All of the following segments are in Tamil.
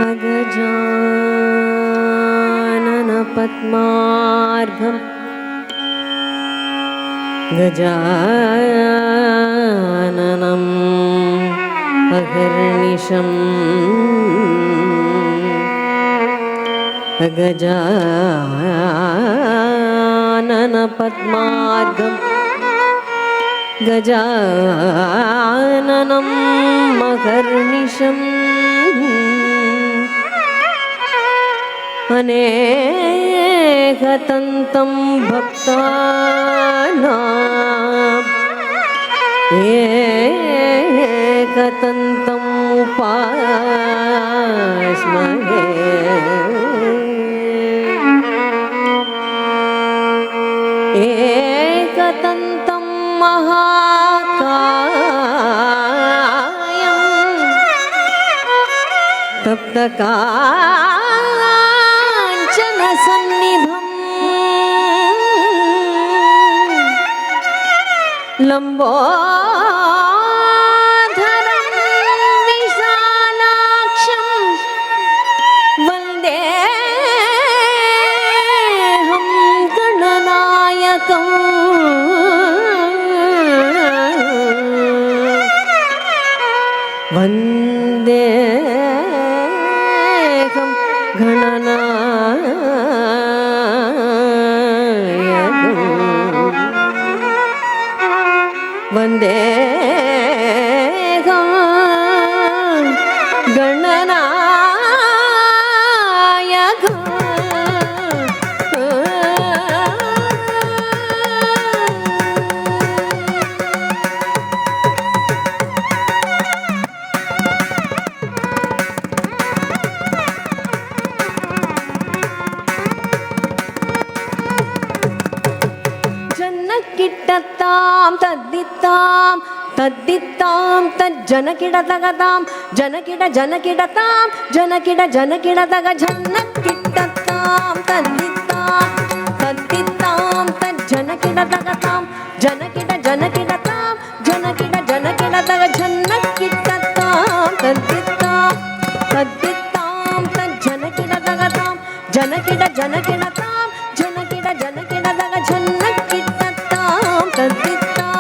गजानन पद्मार्घं गजाननम् अहर्निशम् गजानन पद्मार्घं गजाननम् अहर्निशम् अनेकदन्तं भक्तानां एकदन्तम् उपास्महे एकदन्तं महाकायं तप्तकाञ्चनसन्निभं लम्बोदरं विशालाक्षं वन्देऽहं गणनायकम् वन्देऽहं गणनायकम् वन्देऽहं गणनायकम्। जनकिटतां तद्दितां तद्दितां तज्जनकिडतगतां जनकिडतां जनकिडतग जनकिटतां तद्दितां तद्दितां तज्जनकिडतगतां जनकिडतां जनकिडतग जनकिटतां तद्दितां तद्दितां तज्जनकिडतगतां जनकिडतां जनकिडतग जनकिटतां तद्दितां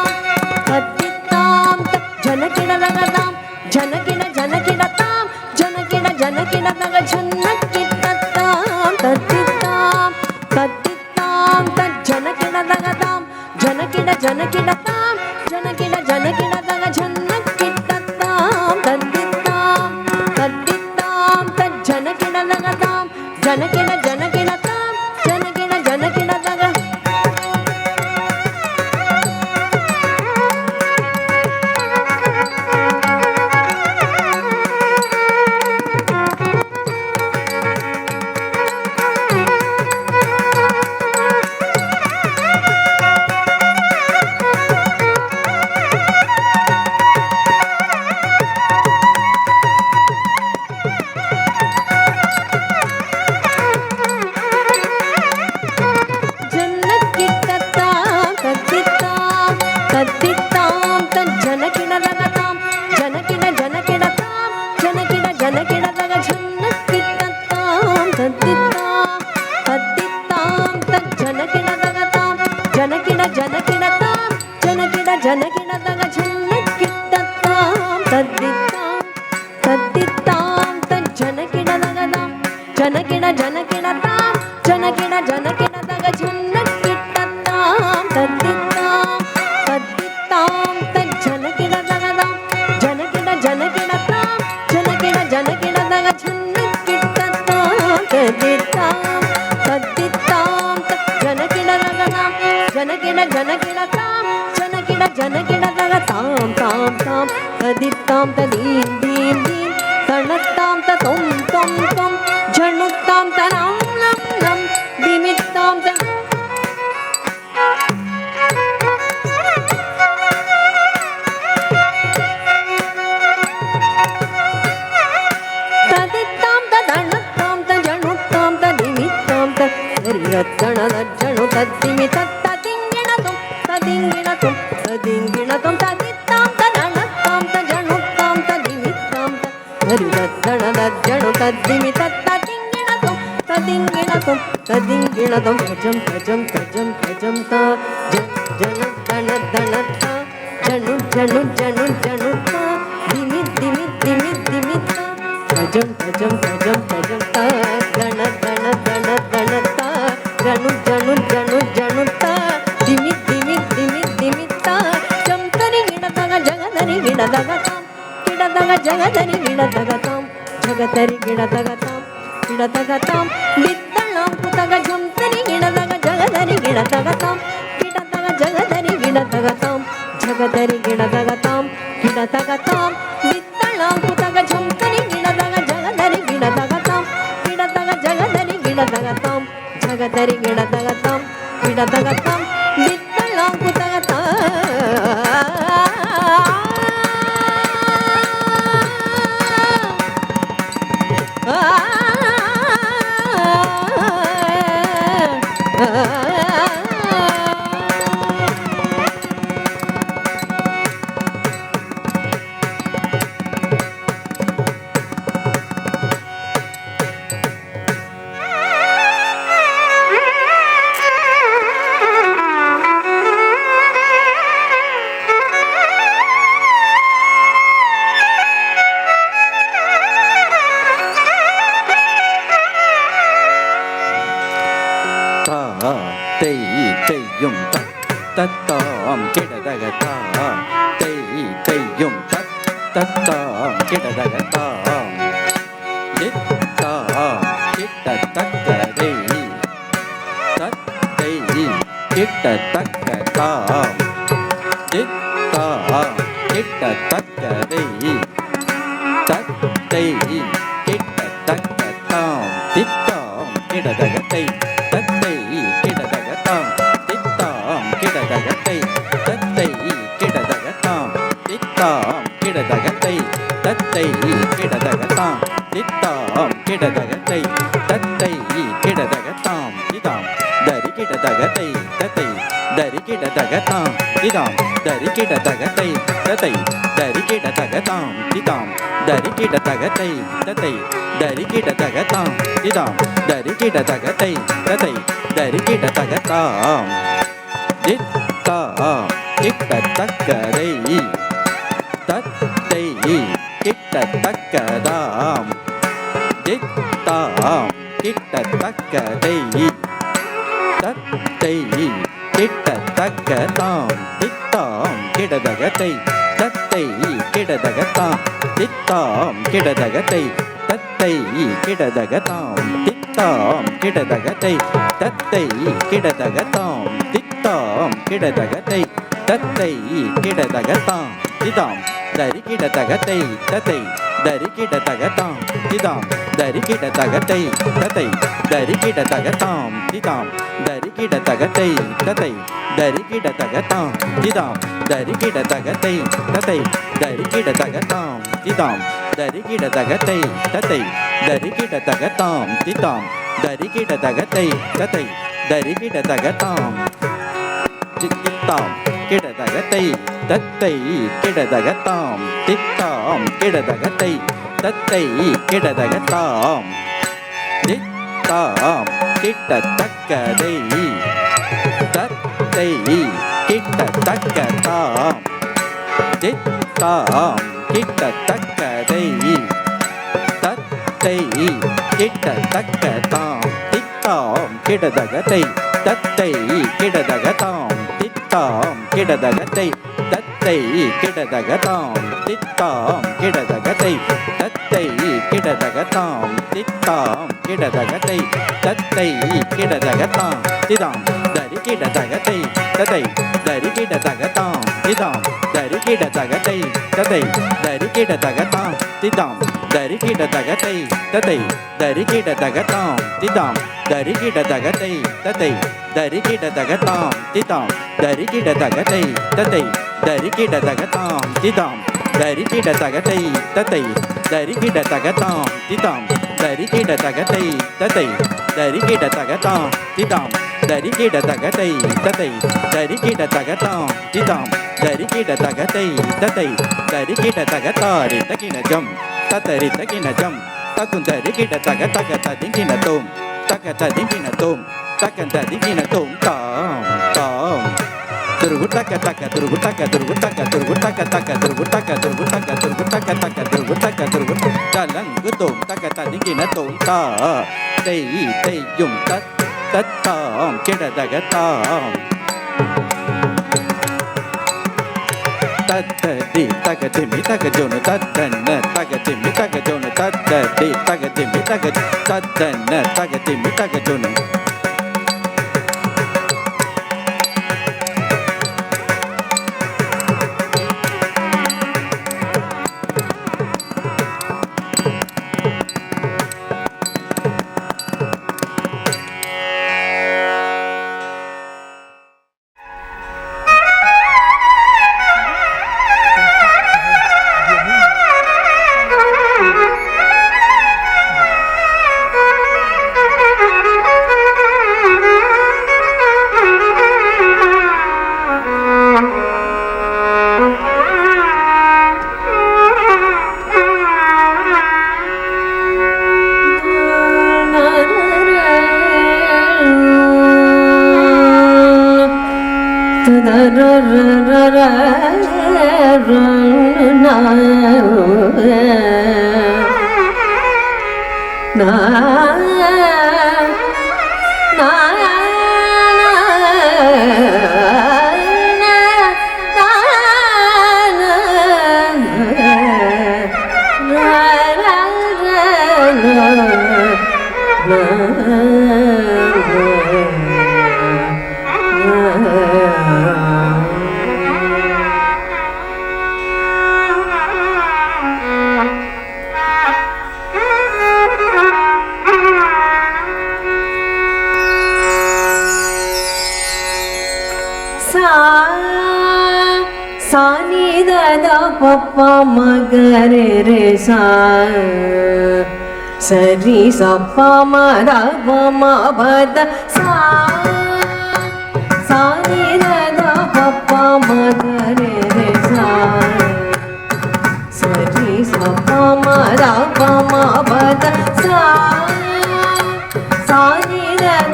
तद्दितां जनकिडतगतां जनकिडतां जनकिडतग जनकिटतां तद्दितां तद्दितां तज्जनकिडतगतां जनकिडतां जनकिडतग जनकिटतां तद्दितां तद्दितां तज्जनकिडतगतां जनकिडतां जनकिडतग तद्दितां तज्जनकिडतगतां जनकिडतग जनकिटतां तद्दितां तद्दितां तज्जनकिडतगतां जनकिडतां जनकिटतां तद्दितां तद्दितां तज्जनकिडतगतां जनकिडतां जनकिटतग जनकिटतां तद्दितां तद्दितां तज्जनकिडतगतां जनकिडतां जनकिटतग जनकिटतां तद्दितां तद्दितां जनकिडतगतां जनकिटतगतां तां तद्दितां तदीं दीं दीं तणत्तां ततों तं तं झणुत्तां तनं नं नं दिमित्तां तदित्तां तदणत्तां तजणुत्तां तदिमित्तां तरियत्तणदज्जणु तद्दिमितत्तदिङ्गिणतुं तदिङ्गिणतुं तदिङ्गिणतुं तदित्तां तदणत्तां तजणुत्तां तदिमित्तां ಧರಿ ದಣ ದಜ್ಜಣು ತದ್ದಿಮಿ ತತ್ತ ತಿಂಗಿಣತು ತದಿಂಗಿಣತು ತದಿಂಗಿಣತು ಖಜಂ ಖಜಂ ಖಜಂ ಖಜಂ ತ ಜನ ದಣ ದಣ ತ ಜಣು ಜಣು ಜಣು ಜಣು ತ ದಿಮಿ ದಿಮಿ ದಿಮಿ ದಿಮಿ ತ ಖಜಂ ಖಜಂ ಖಜಂ ಖಜಂ ತ ದಣ ದಣ ದಣ ದಣ ತ ಜಣು ಜಣು ಜಣು ಜಣು ತ ದಿಮಿ ದಿಮಿ ದಿಮಿ ದಿಮಿ ತ ಜಂತರಿ ಗಿಡದಗ ಜಗದರಿ ಗಿಡದಗ ತಾಂ ಗಿಡದಗ ಜಗದರಿ ಗಿಡದಗ ತಾಂ ಜಗದರಿ ಗಿಡದಗ ತಾಂ ಗಿಡದಗ ತಾಂ ಬಿದ್ದಳಾಂ ಕುತಗ ಜಂತರಿ ಗಿಡದಗ ಜಗದರಿ ಗಿಡದಗ ತಾಂ ಗಿಡದಗ ಜಗದರಿ ಗಿಡದಗ ತಾಂ ಜಗದರಿ ಗಿಡದಗ ತಾಂ ಗಿಡದಗ ತಾಂ ಬಿದ್ದಳಾಂ ಕುತಗ ಜಂತರಿ ಗಿಡದಗ ಜಗದರಿ ಗಿಡದಗ ತಾಂ ಗಿಡದಗ ಜಗದರಿ ಗಿಡದಗ ತಾಂ ಜಗದರಿ ಗಿಡದಗ ತಾಂ ಗಿಡದಗ ತಾಂ ಬಿದ್ದಳಾಂ ಕುತಗ ತಾಂ தத்தாம் கிடதகத்தாம் தெய் தெய்யும் தத்தாம் கிடதகத்தாம் தித்தாம் கிட்டத்தக்கதை தத்தை கிட்டத்தக்கதாம் தித்தாம் கிட்டத்தக்கதை தத்தை கிட்டத்தக்கதாம் தித்தாம் கிடதகத்தை தத்தை கிடதகத்தாம் தித்தாம் கிடதகத்தை தத்தை கிடதகத்தாம் தித்தாம் கிடதகத்தை தத்தை கிடதகத்தாம் தித்தாம் கிடதகத்தை தத்தை கிடதகத்தாம் திதாம் தரி கிடதகத்தை தத்தை தரி கிடதகத்தாம் திதாம் தரி கிடதகத்தை தத்தை தரி கிடதகத்தாம் திதாம் தரி கிடதகத்தை தத்தை தரி கிடதகத்தாம் திதாம் தரி கிடதகத்தை தத்தை தரி கிடதகத்தாம் தித்தாம் கிட்டத்தக்கதை தத்தை கிட்டத்தக்கதாம் தித்தாம் கிட்டத்தக்கதை தத்தை கிட்டத்தக்கதாம் தித்தாம் கிடதகத்தை தத்தை கிடதகத்தாம் தித்தாம் கிடதகத்தை தத்தை கிடதகத்தாம் தித்தாம் கிடதகத்தை தத்தை கிடதகத்தாம் தித்தாம் கிடதகத்தை தத்தை கிடதகத்தாம் திதாம் தரி கிடதகத்தை தத்தை தரி கிடதகத்தாம் திதாம் தரி கிடதகத்தை தத்தை தரி கிடதகத்தாம் திதாம் தரி கிடதகத்தை தத்தை தரி கிடதகத்தாம் திதாம் தரி கிடதகத்தை தத்தை தரி கிடதகத்தாம் திதாம் தரி கிடதகத்தை தத்தை தரி கிடதகத்தாம் திதாம் தரி கிடதகத்தை தத்தை தரி கிடதகத்தாம் தித்தாம் கிடதகத்தை தத்தை கிடதகத்தாம் தித்தாம் கிடதகத்தை தத்தை கிடதகத்தாம் தித்தாம் கிட்டத்தக்கதை தத்தை கிட்டத்தக்கதாம் தித்தாம் கிட்டத்தக்கதை தத்தை கிட்டத்தக்கதாம் தித்தாம் கிடதகத்தை தத்தை கிடதகதாம் தித்தாம் கிடதகத்தை தத்தை கிடதகதாம் தித்தாம் கிடதகத்தை தத்தை கிடதகதாம் தித்தாம் கிடதகத்தை தத்தை கிடதகதாம் திதாம் தரி கிடதகத்தை தத்தை தரி கிடதகதாம் திதாம் தரி கிடதகத்தை தத்தை தரி கிடதகதாம் திதாம் தரி கிடதகத்தை தத்தை தரி கிடதகதாம் திதாம் தரி கிடதகத்தை தத்தை தரி கிடதகதாம் திதாம் தரி கிடதகத்தை தத்தை தரி கிடதகதாம் திதாம் தரி கிடதகத்தை தத்தை தரி கிடதகதாம் திதாம் தரி கிடதகத்தை தத்தை தரி கிடதகதாம் திதாம் தரி கிடதகத்தை தத்தை தரி கிடதகதாம் திதாம் தரி கிடதகத்தை தத்தை தரி கிடதகதாரி தகினஜம் ತತರಿ ತಗಿನ ಜಂ ತಕುಂತರಿ ಗಿಡ ತಗ ತಗ ತದಿಂಗಿನ ತೋಂ ತಗ ತದಿಂಗಿನ ತೋಂ ತಕಂತ ದಿಗಿನ ತೋಂ ತಾಂ ತಾಂ ದುರ್ಗುಟಕ ತಕ ದುರ್ಗುಟಕ ದುರ್ಗುಟಕ ದುರ್ಗುಟಕ ತಕ ದುರ್ಗುಟಕ ದುರ್ಗುಟಕ ದುರ್ಗುಟಕ ತಕ ದುರ್ಗುಟಕ ದುರ್ಗುಟ ತಲಂಗು ತೋಂ ತಕ ತದಿಂಗಿನ ತೋಂ ತಾ ತೈ ತೈಯುಂ ತತ್ ತತ್ತಾಂ ಕೆಡದಗ ತಾಂ ತತ್ತದಿ ತಗದಿಮಿ ತಗಜೋನು ತದ್ದನ್ನ ತಗದಿಮಿ ತಗಜೋನು ತತ್ತದಿ ತಗದಿಮಿ ತಗ ತದ್ದನ್ನ ತಗದಿಮಿ ತಗಜೋನು ಪಪ್ಪ ಮಗರೆ ರೇ ಸಾ ಸರಿ ಸಪ್ಪ ಮರ ಮ ಬದ ಸಾ ಸಾನಿ ದ ಪಪ್ಪ ಮಗರೆ ರೇ ಸಾ ಸರಿ ಸಪ್ಪ ಮರ ಮ ಬದ ಸಾ ಸಾನಿ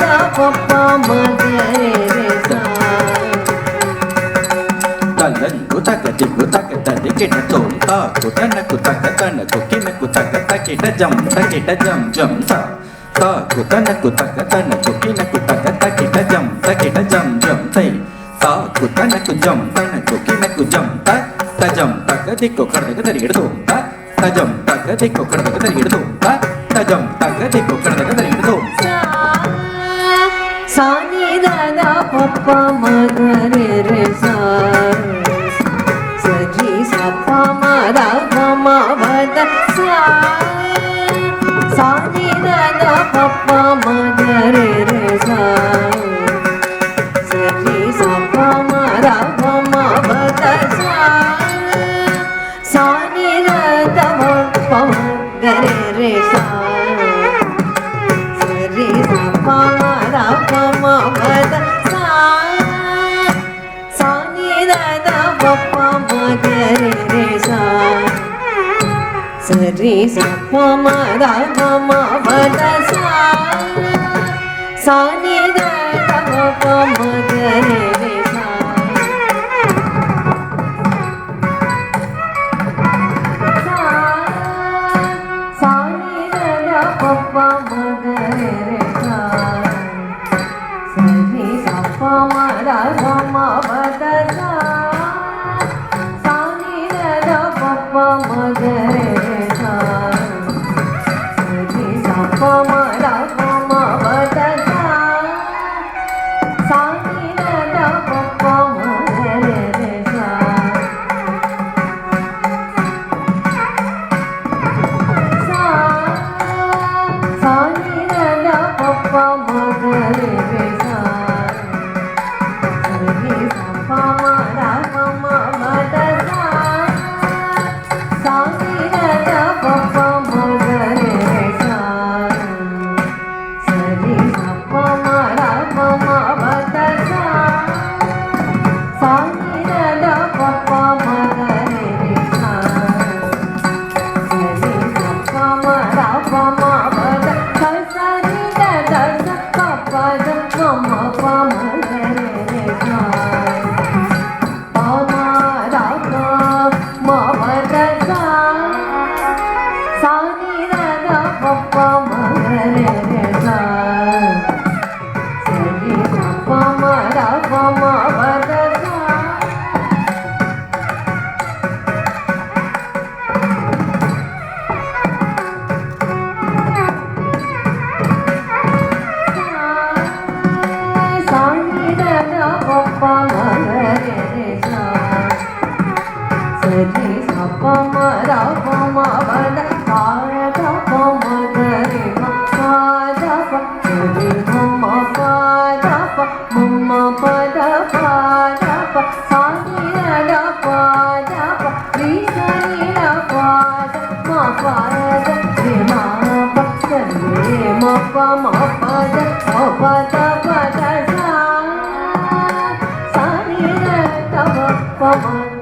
ದ ಪಪ್ಪ ಮಗರೆ ರೇ ಸಾ ತಲಂಗು ತಗ ದಿಗು ತಗ ತದಿಗಿನ ತೋಂ ತಾ ಕುತನಕು ತಗ ತನಕು ಕಿನಕು ತಗ ತಕಿಟ ಜಂ ತಕಿಟ ಜಂ ಜಂ ತಾ ತಾ ಕುತನಕು ತಗ ತನಕು ಕಿನಕು ತಗ ತಕಿಟ ಜಂ ತಕಿಟ ಜಂ ಜಂ ತೈ ತಾ ಕುತನಕು ಜಂ ತನಕು ಕಿನಕು ಜಂ ತ ತಜಂ ತಗ ದಿಕ್ಕು ಕಡದಗ ತರಿಗಿಡ ತೋಂ ತ ತಜಂ ತಗ ದಿಕ್ಕು ಕಡದಗ ತರಿಗಿಡ ತೋಂ ತ ತಜಂ ತಗ ದಿಕ್ಕು ಕಡದಗ ತರಿಗಿಡ ತೋಂ ಸಾನಿ ದ ಪಪ್ಪ ಮಗರೆ ರೇ ಸಾ ಸರಿ ಸಪ್ಪ ಮರ ಮ ಬದ ಸಾ ಸಾನಿ ದ ಪಪ್ಪ ಮಗರೆ ರೇ ಸಾ ಸರಿ ಸಪ್ಪ ಮರ ಮ ಬದ ಸಾ ಸಾನಿ ದ ಪಪ್ಪ ಮಗರೆ ರೇ ಸಾ ಸರಿ ಸಪ್ಪ ಮರ ಮ ಬದ ಸಾ ಸಾನಿ ದ ಪಪ್ಪ ಮಗರೆ ರೇ ಸಾ ಸರಿ ಸಪ್ಪ ಮರ ಮ ಬದ ಸಾ ಸಾನಿ ದ ಪಪ್ಪ ಮಗರೆ ರೇ ಸಾ ಸಾನಿ ದ ಪಪ್ಪ ಮಗರೆ ರೇ ಸಾ ಸರಿ ಸಪ್ಪ ಮರ ಮ ಬದ ಸಾ ಸಾನಿ ದ ಪಪ್ಪ ಮಗರೆ ರೇ ಸಾ ಸರಿ ಸಪ್ಪ ಮರ ಮ ಬದ ಸಾ ಸಾನಿ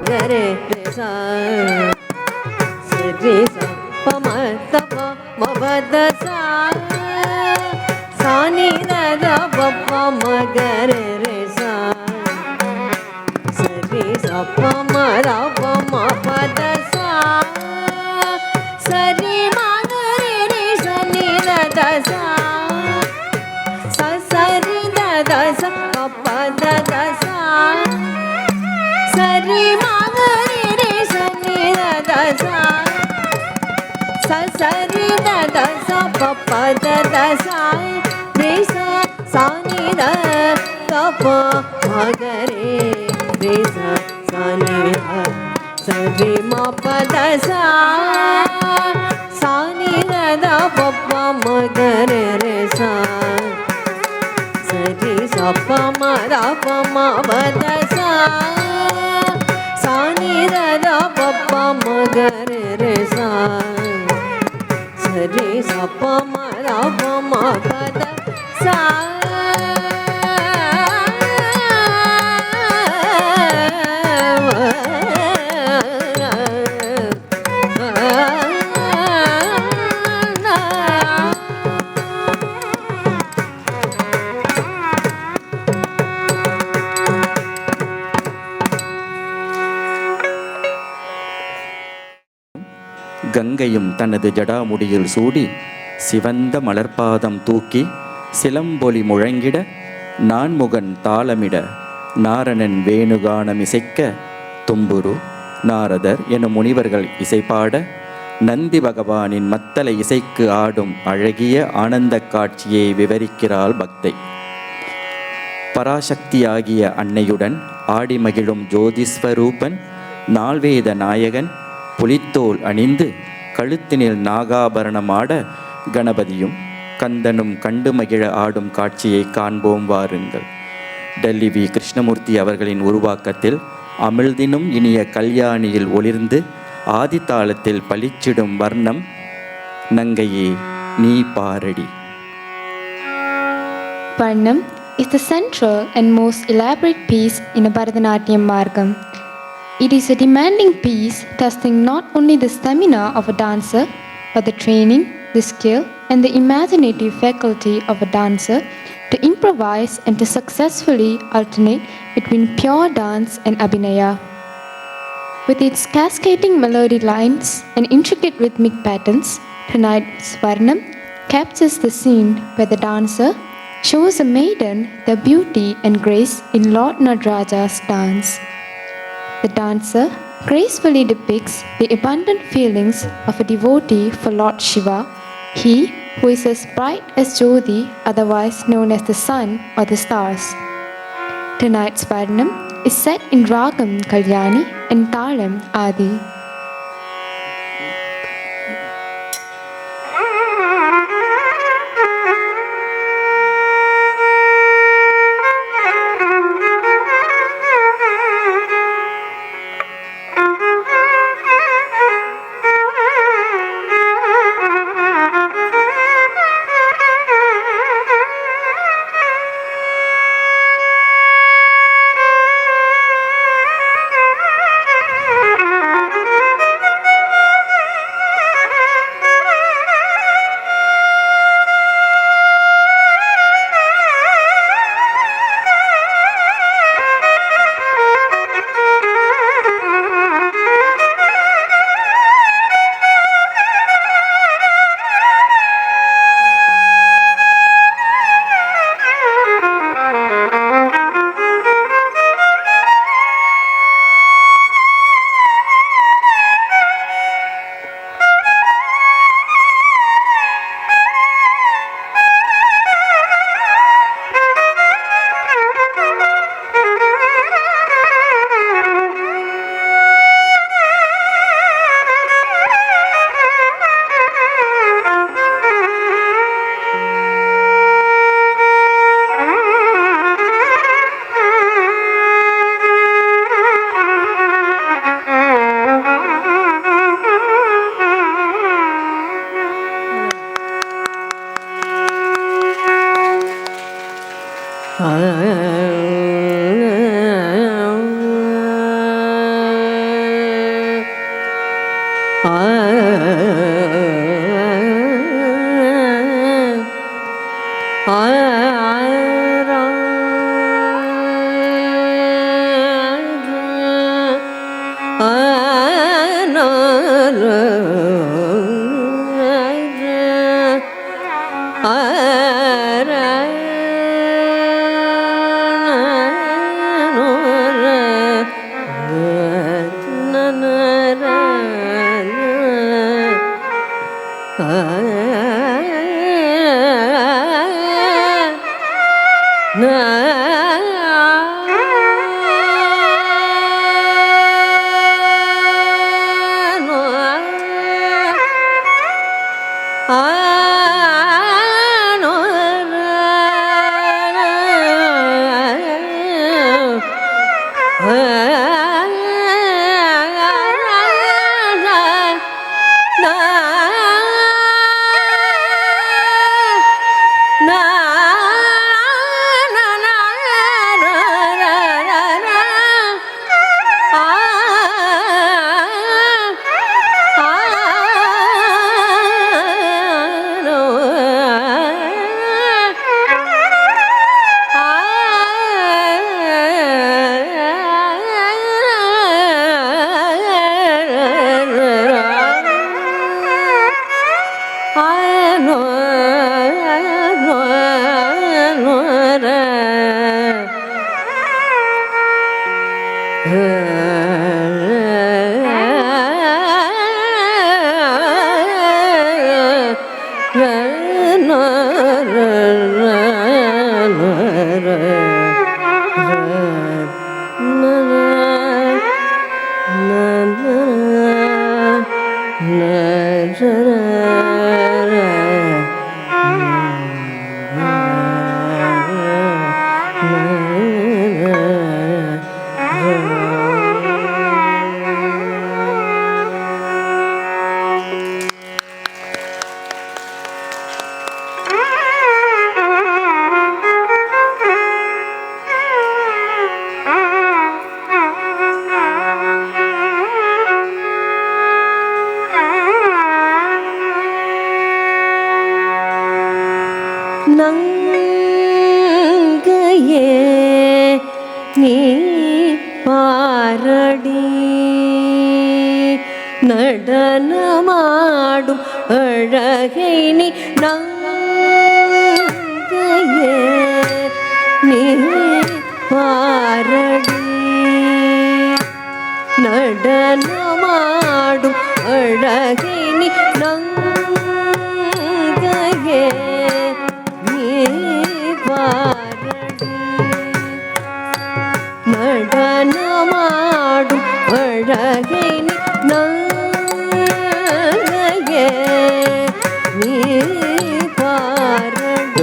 Gare sa sri sa pa ma ta pa ma ba da sa sa ni da da pa pa ma gare re sa sri sa pa ma ra pa ma pa da sa sri ma gare re sa ni da da sa sa sri da da sa pa pa da da sa sri ma gare re sa ni da da sa sa sri da da sa pa pa da da sa re sa sa ni da pa pa ma gare re sa sa ni da sa re ma pa da sa sa ni da da pa pa ma gare re sa sa re sa pa ma ra pa ma ba da sa sa ni da da pa pa ma gare re sa sa re sa pa ma ra pa ma ba da sa கங்கையும் தனது ஜடாமுடியில் சூடி சிவந்த மலர்பாதம் தூக்கி சிலம்பொலி முழங்கிட நான்முகன் தாளமிட நாரணன் வேணுகானம் இசைக்க தும்புரு நாரதர் எனும் முனிவர்கள் இசைப்பாட நந்தி பகவானின் மத்தள இசைக்கு ஆடும் அழகிய ஆனந்த காட்சியை விவரிக்கிறாள் பக்தை. பராசக்தியாகிய அன்னையுடன் ஆடி மகிழும் ஜோதிஸ்வரூபன் நால்வேத நாயகன் புலித்தோல் அணிந்து கழுத்தினில் நாகாபரணமாட கணபதியும் கந்தனும் கண்டு மகிழ ஆடும் காட்சியை காண்போம் வாருங்கள். டெல்லி வி. கிருஷ்ணமூர்த்தி அவர்களின் உருவாக்கத்தில் அமிழ்தினும் இனிய கல்யாணியில் ஒளிர்ந்து ஆதித்தாளத்தில் பளிச்சிடும் வர்ணம் நங்கையே நீ பாரடி. Varnam is the central and most elaborate piece in a Bharatanatyam margam. It is a demanding piece testing not only the stamina of a dancer, but the training, the skill, and the imaginative faculty of a dancer to improvise and to successfully alternate between pure dance and abhinaya. With its cascading melody lines and intricate rhythmic patterns, tonight's Varnam captures the scene where the dancer shows a maiden their beauty and grace in Lord Nataraja's dance. The dancer gracefully depicts the abundant feelings of a devotee for Lord Shiva, he who is as bright as Jyoti, otherwise known as the sun or the stars. Tonight's Varnam is set in Ragam Kalyani and Talam Adi. நங்கையே நீ பாரடி நடனமாடும் அழகை நீ நங்கையே நீ பாரடி நடனமாடும் அழகை நீ நங்கையே நடனமாடும் அழகை நங்கையே நீ பாரடி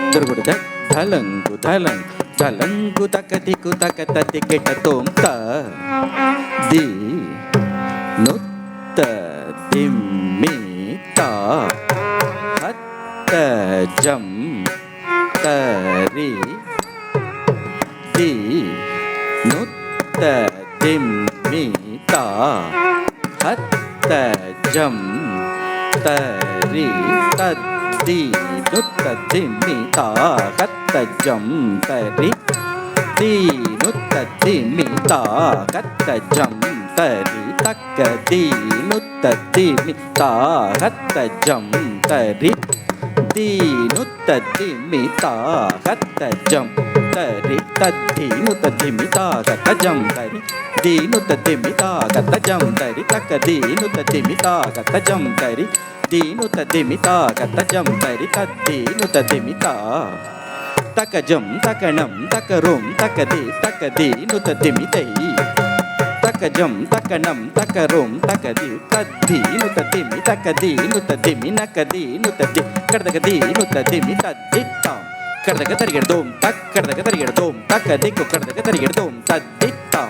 ದುರ್ಗುಡ್ದ ಧಲಂಗು ಧಲಂಗ್ ಧಲಂಗು ತಕ ದಿಕ್ಕು ತಕ ತತ್ತಿ ಕೆಟ್ಟ ತೋಂತ ದಿ ನುತ್ತ ದಿಮ್ಮಿ ತ ಹತ್ತ ಜಂ ತರಿ ದಿ ನುತ್ತ ದಿಮ್ಮಿ ತ ಹತ್ತ ಜಂ ತರಿ ತದ್ದಿ ನುತ್ತ ದಿಮ್ಮಿ ತ ಹತ್ತ ಜಂ ತರಿ ದಿ ನುತ್ತ ದಿಮ್ಮಿ ತ ಹತ್ತ ಜಂ ತರಿ ತಕ್ಕ ದಿ ನುತ್ತ ದಿಮ್ಮಿ ತ ಹತ್ತ ಜಂ ತರಿ ದಿ ನುತ್ತ ದಿಮ್ಮಿ ತ ಹತ್ತ ಜಂ ತರಿ ತದ್ದಿ ನುತ್ತ ದಿಮ್ಮಿ ತ ಹತ್ತ ಜಂ ತರಿ ದಿ ನುತ್ತ ದಿಮ್ಮಿ ತ ಹತ್ತ ಜಂ ತರಿ ತಕ್ಕ ದಿ ನುತ್ತ ದಿಮ್ಮಿ ತ ಹತ್ತ ಜಂ ತರಿ ದಿ ನುತ್ತ ದಿಮ್ಮಿ ತ ಹತ್ತ ಜಂ ತರಿ ತದ್ದಿ ನುತ್ತ ದಿಮ್ಮಿ ತ ತಕ ಜಂ ತಕ ನಂ ತಕ ರೋಂ ತಕ ದಿ ನುತ್ತ ದಿಮ್ಮಿ ತೈ ತಕ ಜಂ ತಕ ನಂ ತಕ ರೋಂ ತಕ ದಿ ತದ್ದಿ ನುತ್ತ ದಿಮ್ಮಿ ತಕ ದಿ ನುತ್ತ ದಿಮ್ಮಿ ನಕ ದಿ ನುತ್ತ ದಿ ಕಡದಕ ದಿ ನುತ್ತ ದಿಮ್ಮಿ ತದ್ದಿ ತಾಂ ಕಡದಕ ತರಿಗೆಡ್ದೋಂ ತಕ್ ಕಡದಕ ತರಿಗೆಡ್ದೋಂ ತಕ ದಿಕ್ಕು ಕಡದಕ ತರಿಗೆಡ್ದೋಂ ತದ್ದಿ ತಾಂ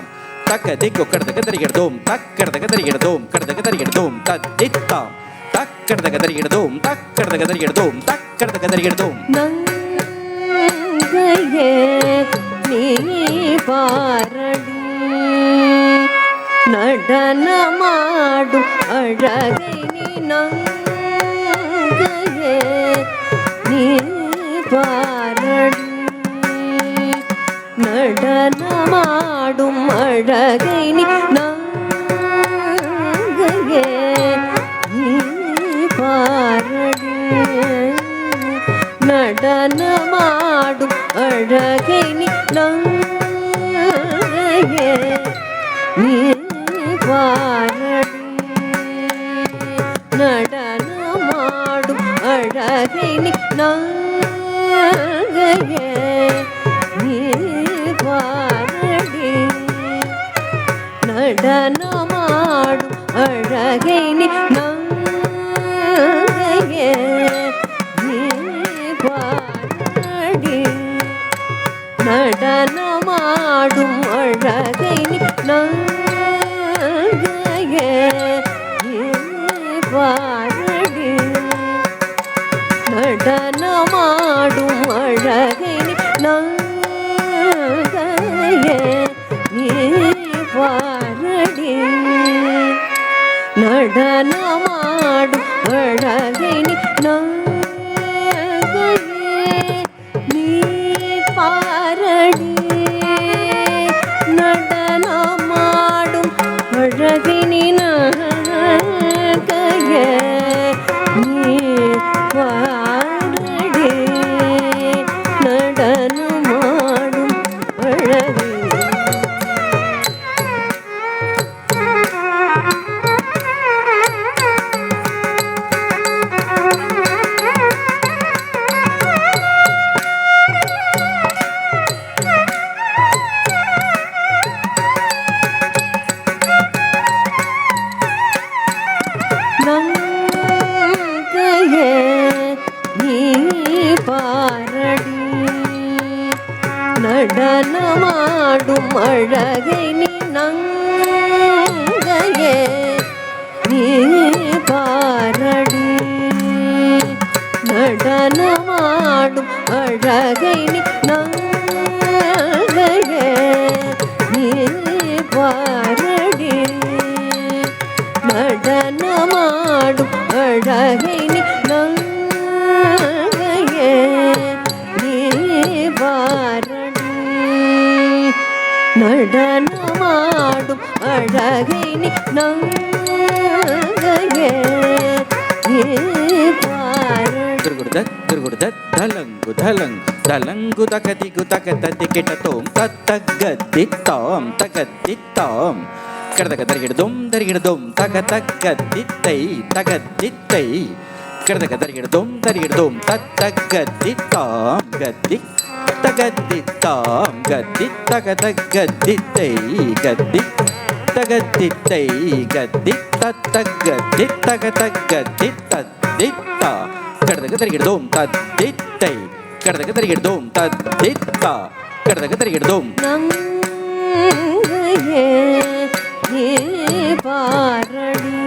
ತಕ ದಿಕ್ಕು ಕಡದಕ ತರಿಗೆಡ್ದೋಂ ತಕ್ ಕಡದಕ ತರಿಗೆಡ್ದೋಂ ಕಡದಕ ತರಿಗೆಡ್ದೋಂ ತದ್ದಿ ತಾಂ ತಕ್ ಕಡದಕ ತರಿಗೆಡ್ದೋಂ ತಕ್ ಕಡದಕ ತರಿಗೆಡ್ದೋಂ ತಕ್ ಕಡದಕ ತರಿಗೆಡ್ದೋಂ நங்கையே நீ பாரடி நடனமாடும் அழகை நீ நங்கையே நீ பாரடி நடனமாடும் அழகை நீ நங்கையே நீ பாரடி நடனமாடும் அழகை நீ நங்கையே நீ பாரடி நடனமாடும் அழகை நீ நங்கையே நீ பாரடி நடனமாடும் அழகை நீ நங்கையே நீ பாரடி நடனமாடும் அழகை நீ நங்கையே நீ பாரடி நடனமாடும் அழகை நீ நங்கையே நீ பாரடி நடனமாடும் அழகை நீ நங்கையே நீ பாரடி நடனமாடும் அழகை நங்கையே நீ பாரடி நடனமாடும் அழகை நீ நங்கையே நீ பாரடி நடனமாடும் அழகை நீ நங்கையே நீ பாரடி நடனமாடும் அழகை நீ நங்கையே நீ பாரடி நடனமாடும் அழகை நீ நங்கையே நீ பாரடி திருகுடுத தலங்கு தலங் தலங்கு தகதிகு தகதி கிட்டத்தோம் தத்தகதித்தாம் தகதித்தாம் கடதக தரிகிடுதும் தக தகதித்தை தகதித்தை கடதக தரிகிடுதும் தத்தகதித்தாம் கதி தகதித்தாம் கதி தகதகதித்தை கதி தகதித்தை கதி தத்தகதி தகதகதி தத்தித்தா கடதக தரிகிடுதும் தத்தித்தை கடதக தரிகிடுதும் தத்தித்தா கடதக தரிகிடுதும் நங்கையே நீ பாரடி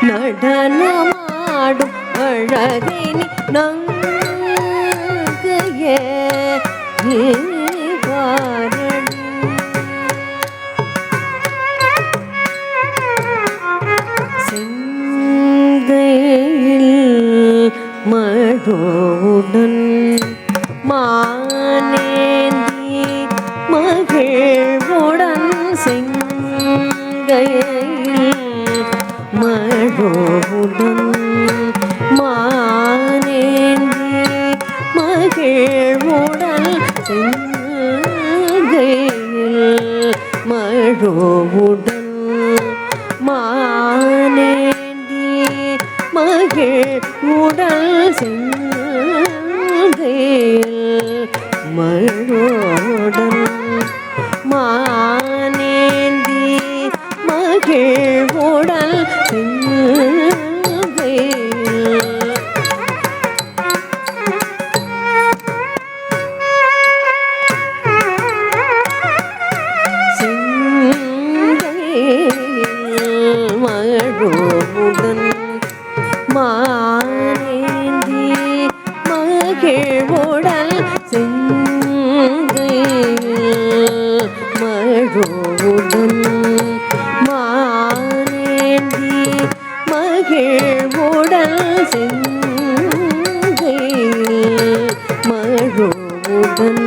நடனமாடும் அழகை நீ நங்கையே நீ பாரடி செங்கையில் மழோடன் மானேந்தி மகிழ்வுடன் செங்கையில் மழோடன் மானேந்தி மகிழ்வுடன் செங்கையில் மழோடன் மானேந்தி மகிழ்வுடன் செங்கையில் மழோடன் மானேந்தி மகிழ்வுடன் செங்கையில் மழோடன் மானேந்தி மகிழ்வுடன் செங்கையில் மழோடன் மானேந்தி மகிழ்வுடன் செங்கையில் மழோடன்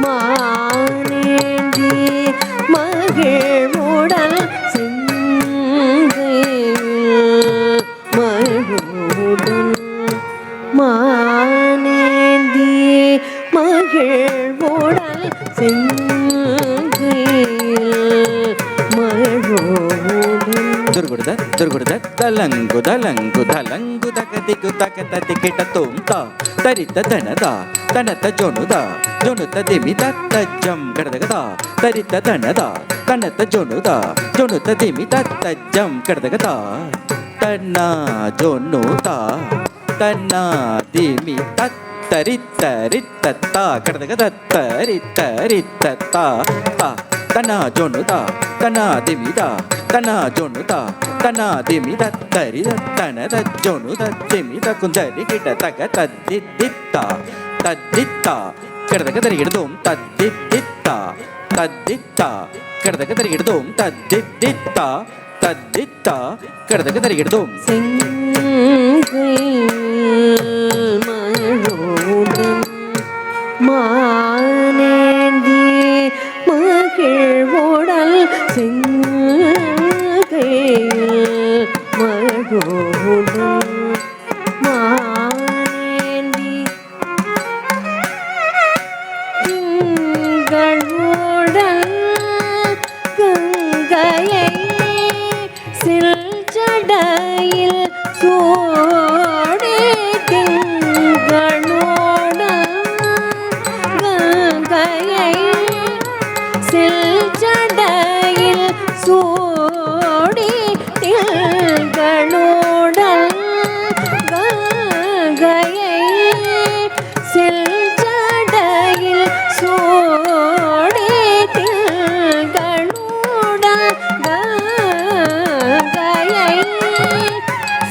மானேந்தி மகிழ்வுடன் செங்கையில் மழோடன் மானேந்தி மகிழ்வுடல் செங்கையில் மழோடும் ದುರ್ಗುಡ್ದ ತಲಂಗು ದಲಂಗು ಧಲಂಗು ದಗದಿಗು ತಗದ ತಿಕಿಟ ತೋಂತ ತರಿತ ದಣದ ತನತ ಜೊನುದ ಜೊನುತ ದಿಮಿ ತತ್ತ ಜಂ ಕಡದಗದ ತರಿತ ದಣದ ತನತ ಜೊನುದ ಜೊನುತ ದಿಮಿ ತತ್ತ ಜಂ ಕಡದಗದ ತನ್ನ ಜೊನುತ ತನ್ನ ದಿಮಿ ತತ್ತ ತರಿತ್ತ ಕಡದಗದ ತರಿತ್ತ ತನ ಜೊನುದ ತನ ದಿಮಿದ ತನ ಜೊನುದ ತನ ದಿಮಿದ ತರಿದ ತನದ ಜೊನುದ ದಿಮಿದ ಕುಂದರಿ ಗಿಡ ತಗ ತದ್ದಿದ್ದಿತ್ತ ಕಡದಗ ತರಿಗಿಡದೋಂ ತದ್ದಿದ್ದಿತ್ತ ಕಡದಗ ತರಿಗಿಡದೋಂ ತದ್ದಿದ್ದಿತ್ತ ಕಡದಗ ತರಿಗಿಡದೋಂ மழோடும் மானேந்தி மகிழ்வுடல் செங்கையில் மழோடும் மானேந்தி திங்களுடல் கங்கையை சில்ஜடையில் சோடி திங்களுடல் கங்கையை சில்ஜடையில் சோடி திங்களுடல் கங்கையை சில்ஜடையில் சோடி திங்களுடல் கங்கையை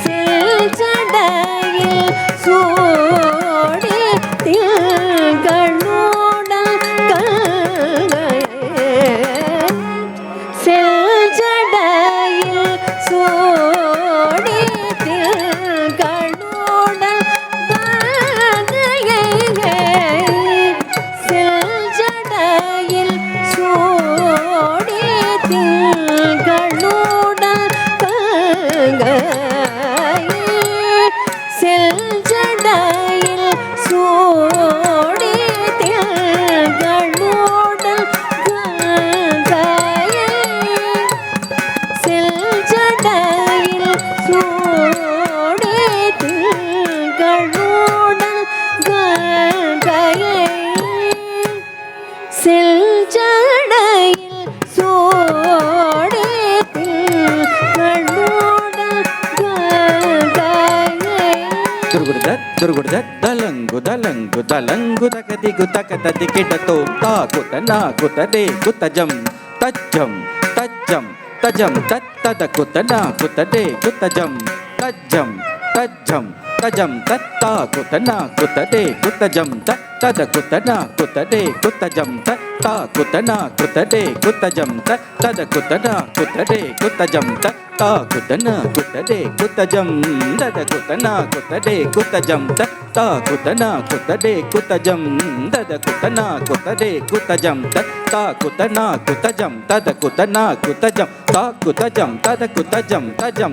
சில்ஜடையில் சோடி திங்களுடல் கங்கையை செல்ஜடையில் சோடி திங்களுடல் கங்கையை செல்ஜடையில் சோடி திங்களுடல் கங்கையை செல்ஜடையில் சோடி திங்களுடல் கங்கையை செல்ஜடையில் சோடி திங்களுடல் கங்கையை செல்ஜடையில் சோடி திங்களுடல் கங்கையை ದುರ್ಗುಡ್ದ ದಲಂಗು ದಗದಿಗು ತಗದ ತಿಕಿಟ ತೋಂತ ಕುತ ನಾ ಕುತದೆ ಕುತ ಜಂ ತಜ್ಜಂ ತತ್ತದ ಕುತ ನಾ ಕುತದೆ ಕುತ ಜಂ ತಜ್ಜಂ ತತ್ತ ಕುತ ನಾ ಕುತದೆ ಕುತ ಜಂ ತದ ಕುತ ನಾ ಕುತದೆ ಕುತ ಜಂ ತತ್ತ ಕುತ ನಾ ಕುತದೆ ಕುತ ಜಂ ತದ ಕುತ ನಾ ಕುತದೆ ಕುತ ಜಂ ತತ್ತ ಕುತ ನಾ ಕುತದೆ ಕುತ ಜಂ ತದ ಕುತ ನಾ ಕುತದೆ ಕುತ ಜಂ ತತ್ತ ಕುತ ನಾ ಕುತದೆ ಕುತ ಜಂ ತದ ಕುತ ನಾ ಕುತದೆ ಕುತ ಜಂ ತತ್ತ ಕುತ ನಾ ಕುತ ಜಂ ತದ ಕುತ ನಾ ಕುತ ಜಂ ತಾ ಕುತ ಜಂ ತದ ಕುತ ಜಂ ತಜಂ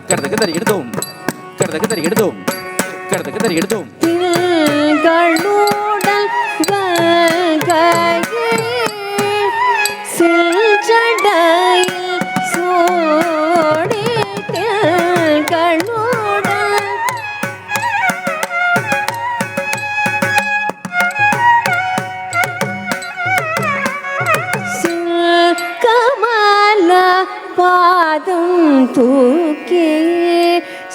ಕಡದಗ ತರಿಗಿಡದೋಂ ತಿಳ್ಗಳುಡಲ್ கங்கையை சில்ஜடையில் சோடி திங்களுடல் சில்கமல பாதம் தூக்கி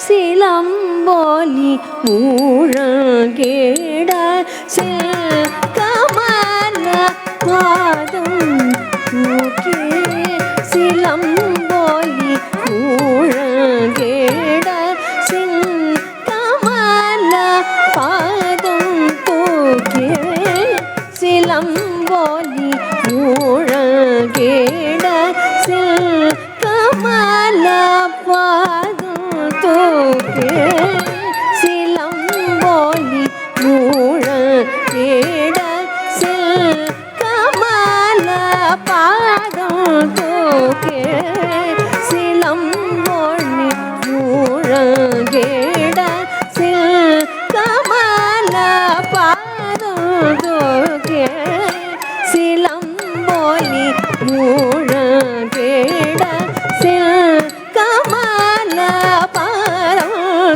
சிலம்போலி மூழங்கிட சில்கமல பாதம் தூக்கி சிலம்போலி மூழங்கிட சில்கமல பாதம் தூக்கி சிலம்போலி மூழங்கிட சில்கமல பாதம் தூக்கி சிலம்போலி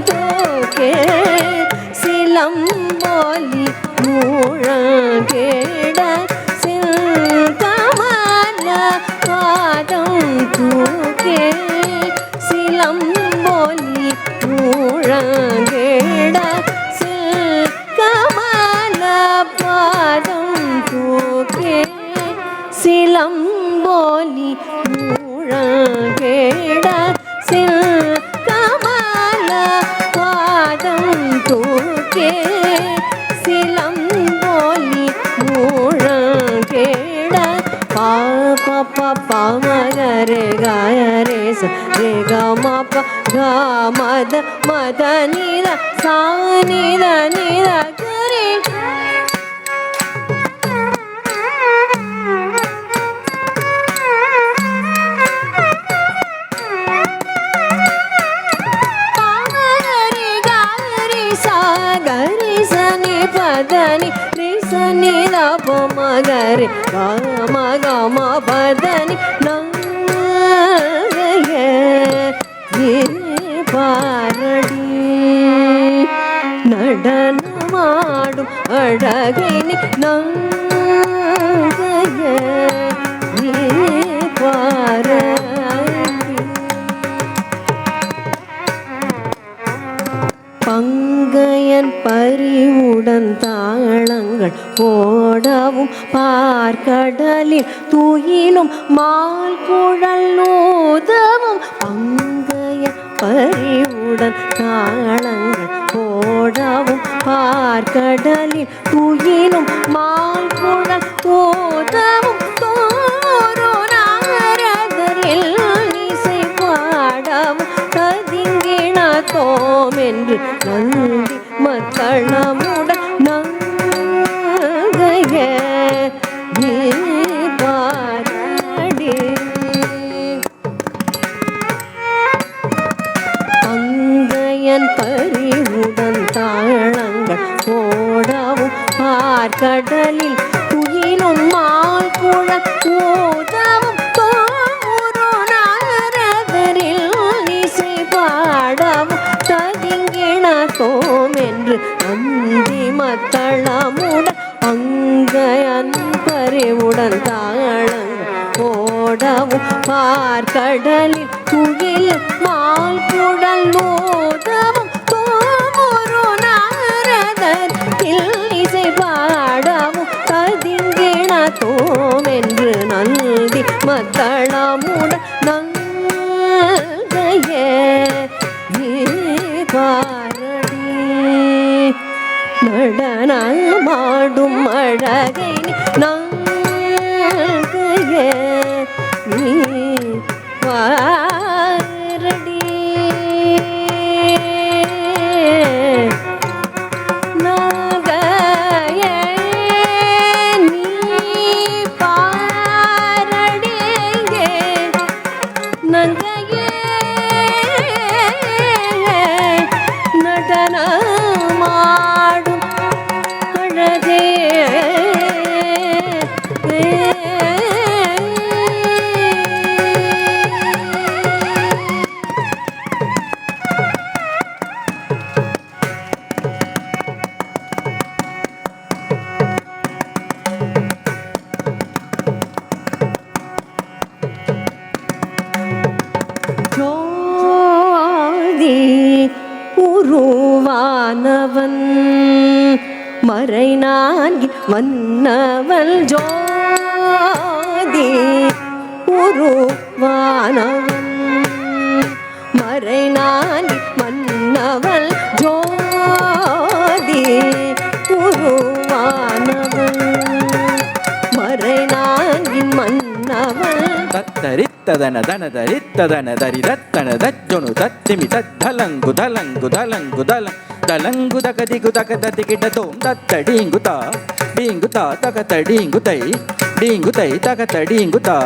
தூக்கே சிலம்போலி மூழங்கேட சில்கமல பாதம் தூக்கே சிலம்போலி மூழங்கேட சில்கமல பாதம் தூக்கே சிலம்போலி மூழங்கேட சில்கமல பாதம் தூக்கே சிலம்போலி மூழங்கேட பாப மகரே காயரே சே கமப கமத மத நித சா நித நித கரே గరి సని పదని రి సని ద ప మ గరి గ మ గ మ పదని నంగయ ని పారడి நடனமாடும் அழகினி நங்கய நீ பாரடி பங்கையன் பறிவுடன் தாளங்கள் போடவும் பார்க்கடலில் துயிலும் மால் குழல் நூதவும் பங்கையன் பறிவுடன் தாளங்கள் போடவும் பார்க்கடலில் துயிலும் மால் குழல் நூதவும் தோரோ நாரதரில் இசை பாடவும் கதிங்கின தோமென்று நந்தி மக்களமுடன் நங்கைய நீ பாரடி பங்கையன் பறிவுடன் தாளங்கள் போடவும் பார்க்கடலில் துயிலும் மால் குழல் ஊதவும் தோரோ நாரதரில் இசை பாடவும் ததிங்கின தோமென்று நந்தி மத்தளமுடன் பங்கையன் பறிவுடன் தாளங்கள் போடவும் பார்க்கடலில் துயில் மால் குழல் நூதவும் தோரோ நாரதர் இசை பாடவும் ததிங்கின தோமென்று நந்தி மத்தளமுடன் நங்கைய நீ பாரடி நடனமாடும் அழகை நங்கைய நீ பாரடி நங்கைய நீ பாரடி நங்கைய நடனமாடும் அழகே ஜோதி உருவானவன் மறை நான்கில் மன்னவன் ஜோதி உருவானவன் மறை நான்கில் மன்னவன் ஜோதி உருவானவன் மறை நான்கில் மன்னவன் தத்தரித்ததன தனதரித்ததன தரிதத்தன தஜ்ஜொனு தத்திமி தத்தலங்கு தலங்கு தலங்கு தலம் தலங்கு தகதிகு தகததிகிட தோம் தத்தடீங்குதா டீங்குதா தகதடீங்குதை டீங்குதை தகதடீங்குதா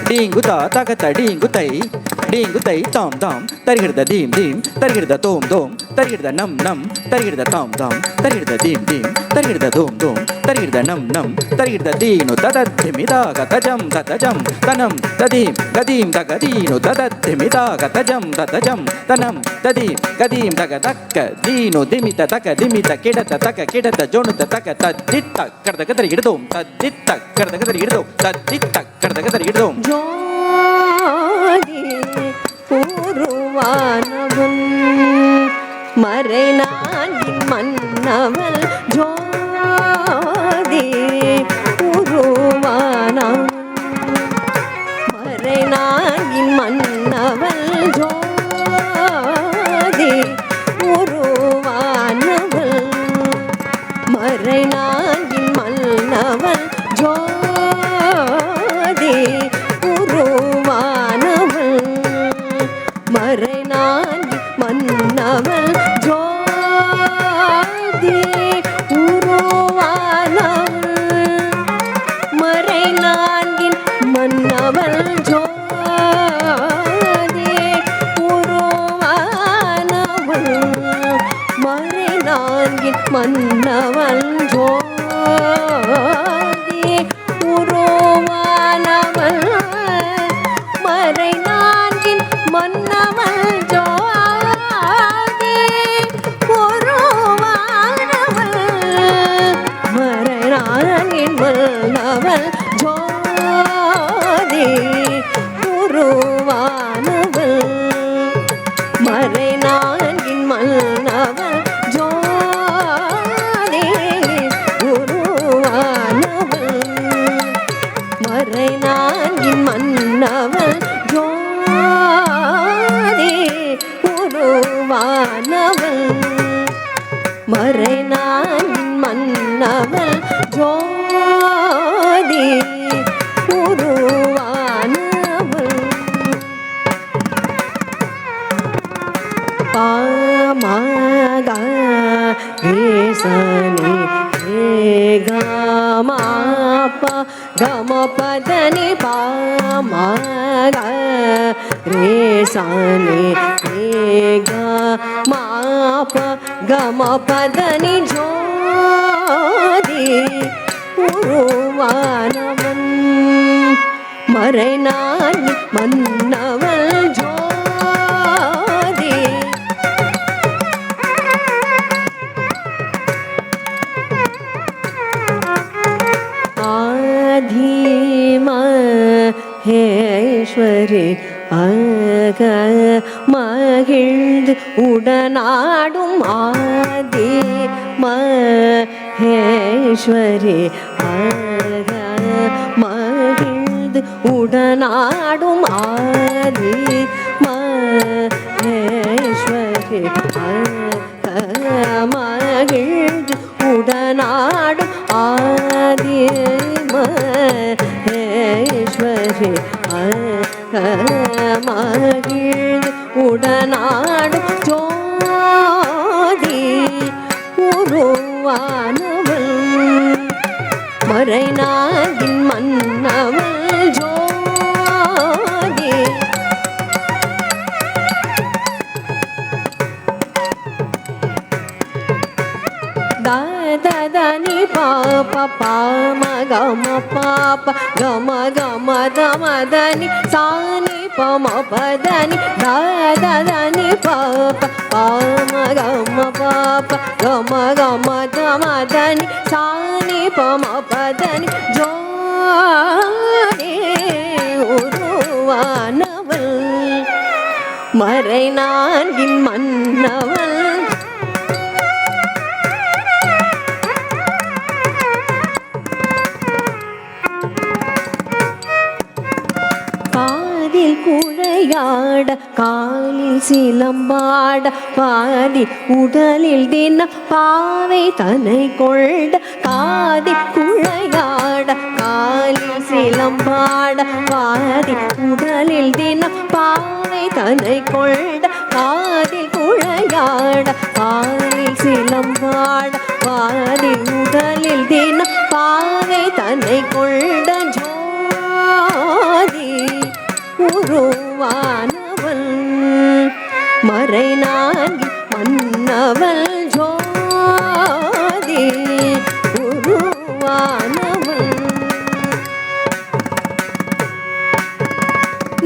டீங்குதா தகதடீங்குதை ಡಿಂಗು ತೈ ತಾಮ್ ತಾಮ್ ತರಿಗಿಡ್ದ ಧೀಮ್ ಧೀಮ್ ತರಿಗಿಡ್ದ ತೋಮ್ ಧೋಮ್ ತರಿಗಿಡ್ದ ನಮ್ ನಮ್ ತರಿಗಿಡ್ದ ತಾಮ್ ತಾಮ್ ತರಿಗಿಡ್ದ ಧೀಮ್ ಧೀಮ್ ತರಿಗಿಡ್ದ ಧೋಮ್ ಧೋಮ್ ತರಿಗಿಡ್ದ ನಮ್ ನಮ್ ತರಿಗಿಡ್ದ ದೀನು ತದದ್ಧಿಮಿದಾಗ ತಜಂ ತಜಂ ತನಂ ತದೀಂ ಗದೀಂ ತಗದೀನು ತದದ್ಧಿಮಿದಾಗ ತಜಂ ತಜಂ ತನಂ ತದೀಂ ಗದೀಂ ತಗ ತಕ್ಕ ದೀನು ದಿಮಿತ ತಕ ದಿಮಿತ ಕಿಡತ ತಕ ಕಿಡತ ಜೋಣುತ ತಕ ತದ್ದಿತ್ತ ಕಡದಕ ತರಿಗಿಡ್ದೋಂ ತದ್ದಿತ್ತ ಕಡದಕ ತರಿಗಿಡ್ದೋಂ ತದ್ದಿತ್ತ ಕಡದಕ ತರಿಗಿಡ್ದೋಂ ஜோதி உருவானவன் மறைநான்கின் மன்னவள் ஜோதி உருவானவன் மறைநான்கின் மன்னவள் ஜோதி உருவானவள் மறைநான்கின் மன்னவள் ஜோதி உருவானவள் மறைநான்கின் மன்னவள் ஜோதி உருவானவள் மறைநான்கின் மன்னவள் ஜோதி உருவானவள் மறைநான்கின் மன்னவள் ஜோதி உருவானவள் மறைநான்கின் மன்னவள் ஜோதி உருவானவள் மறைநான்கின் மன்னவள் ஜோதி உருவானவள் மறைநான்கின் மன்னவள் ஜோதி உருவானவள் மறைநான்கின் மன்னவள் ஜோதி உருவானவள் மறைநான்கின் மன்னவள் ஜோதி உருவானவள் பாமக ரேசனி ரேகமாப கமபதனி பாமக ரேசனி ரேகமாப கமபதனி ஜோதி உருவானவன் மறைநான்கின் மன்னவள் ஜோதி ஆதிமகேஸ்வரி அக மகிழ்ந்து உடனாடும் ஆதி மகேஸ்வரி அக மகிழ்ந்து உடனாடும் ஆதி மகேஸ்வரி அக மகிழ்ந்து உடனாடும் ஆதி மகேஸ்வரி மகிழ்ந்து உடனாடும் ஜோதி உருவானவள் மறைநான்கின் மன்னவள் ஜோதி ததனி பாப பாம கம பாப கம கம தமதனி சானி பம பதனி ததனி பாப பாம கம பாப கம கம தமதனி சானி பம பதனி ஜோதி உருவானவள் மறைநான்கின் மன்னவள் காதில் குழையாட காலில் சிலம்பாட பாதி உடலில் தின பாவை தன்னை கொண்ட காதில் குழையாட காலில் சிலம்பாட பாதி உடலில் தின பாவை தன்னை கொண்ட காதில் குழையாட காலில் சிலம்பாட பாதி உடலில் தின பாவை தன்னை கொண்ட ஜோதி உருவானவள் மறை நான்கி மன்னவள் ஜோதி உருவானவள்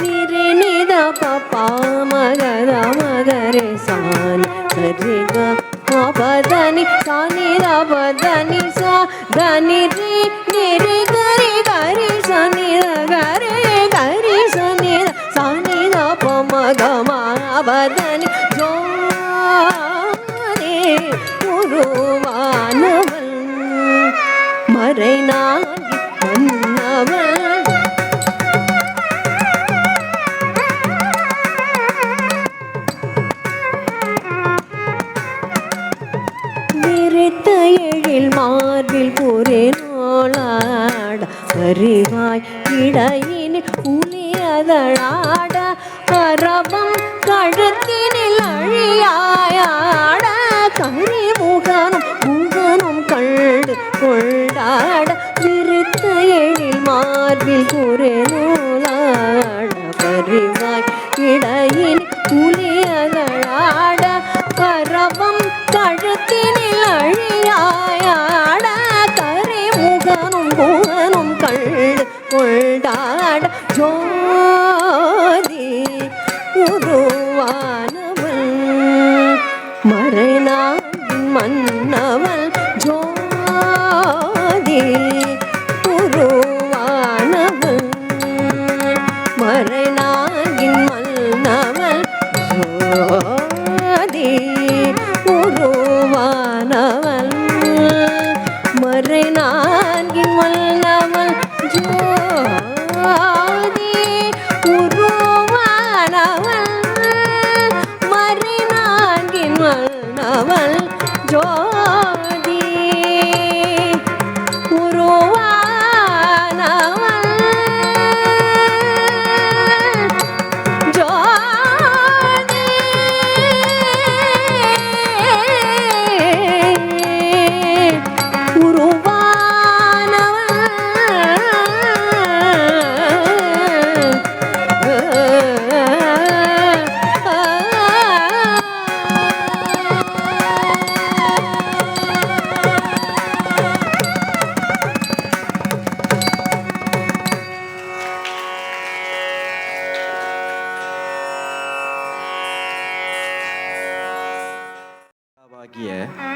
நிரிநித பாமகர மகரே சானி சரிக பதனி சானி பதனி சா தனி ரி நிரி கரி கரி சனி கரி கரி சனி சானி பமகமா பதனி ஜோதி உருவானவள் மறை நான்கி மன்னவள் எழில் மார்பில் புரே நோளாட அறிவாய் இடையினில் புலியதழாட கரபம் கழுத்தினில் அழியாயாட கரிமுகனும் முகனும் கண்டு கொண்டாட விருத்த எழில் மார்பில் புரே நோளாட அறிவாய் இடையினில் புலியதழாட கரபம் கழுத்தினில் அழியாயாட கரிமுகனும் முகனும் கண்டு கொண்டாட ஜோதி உருவானவள் மறை நான்கின் மன்னவள் ஜோதி உருவானவள் மறை நான்கின் மன்னவள் ஜோதி உருவானவள் மறை நான்கின் மன்னவள் ஜோதி உருவானவள் மறை நான்கின் மன்னவள் ஜோதி உருவானவள் ஜோதி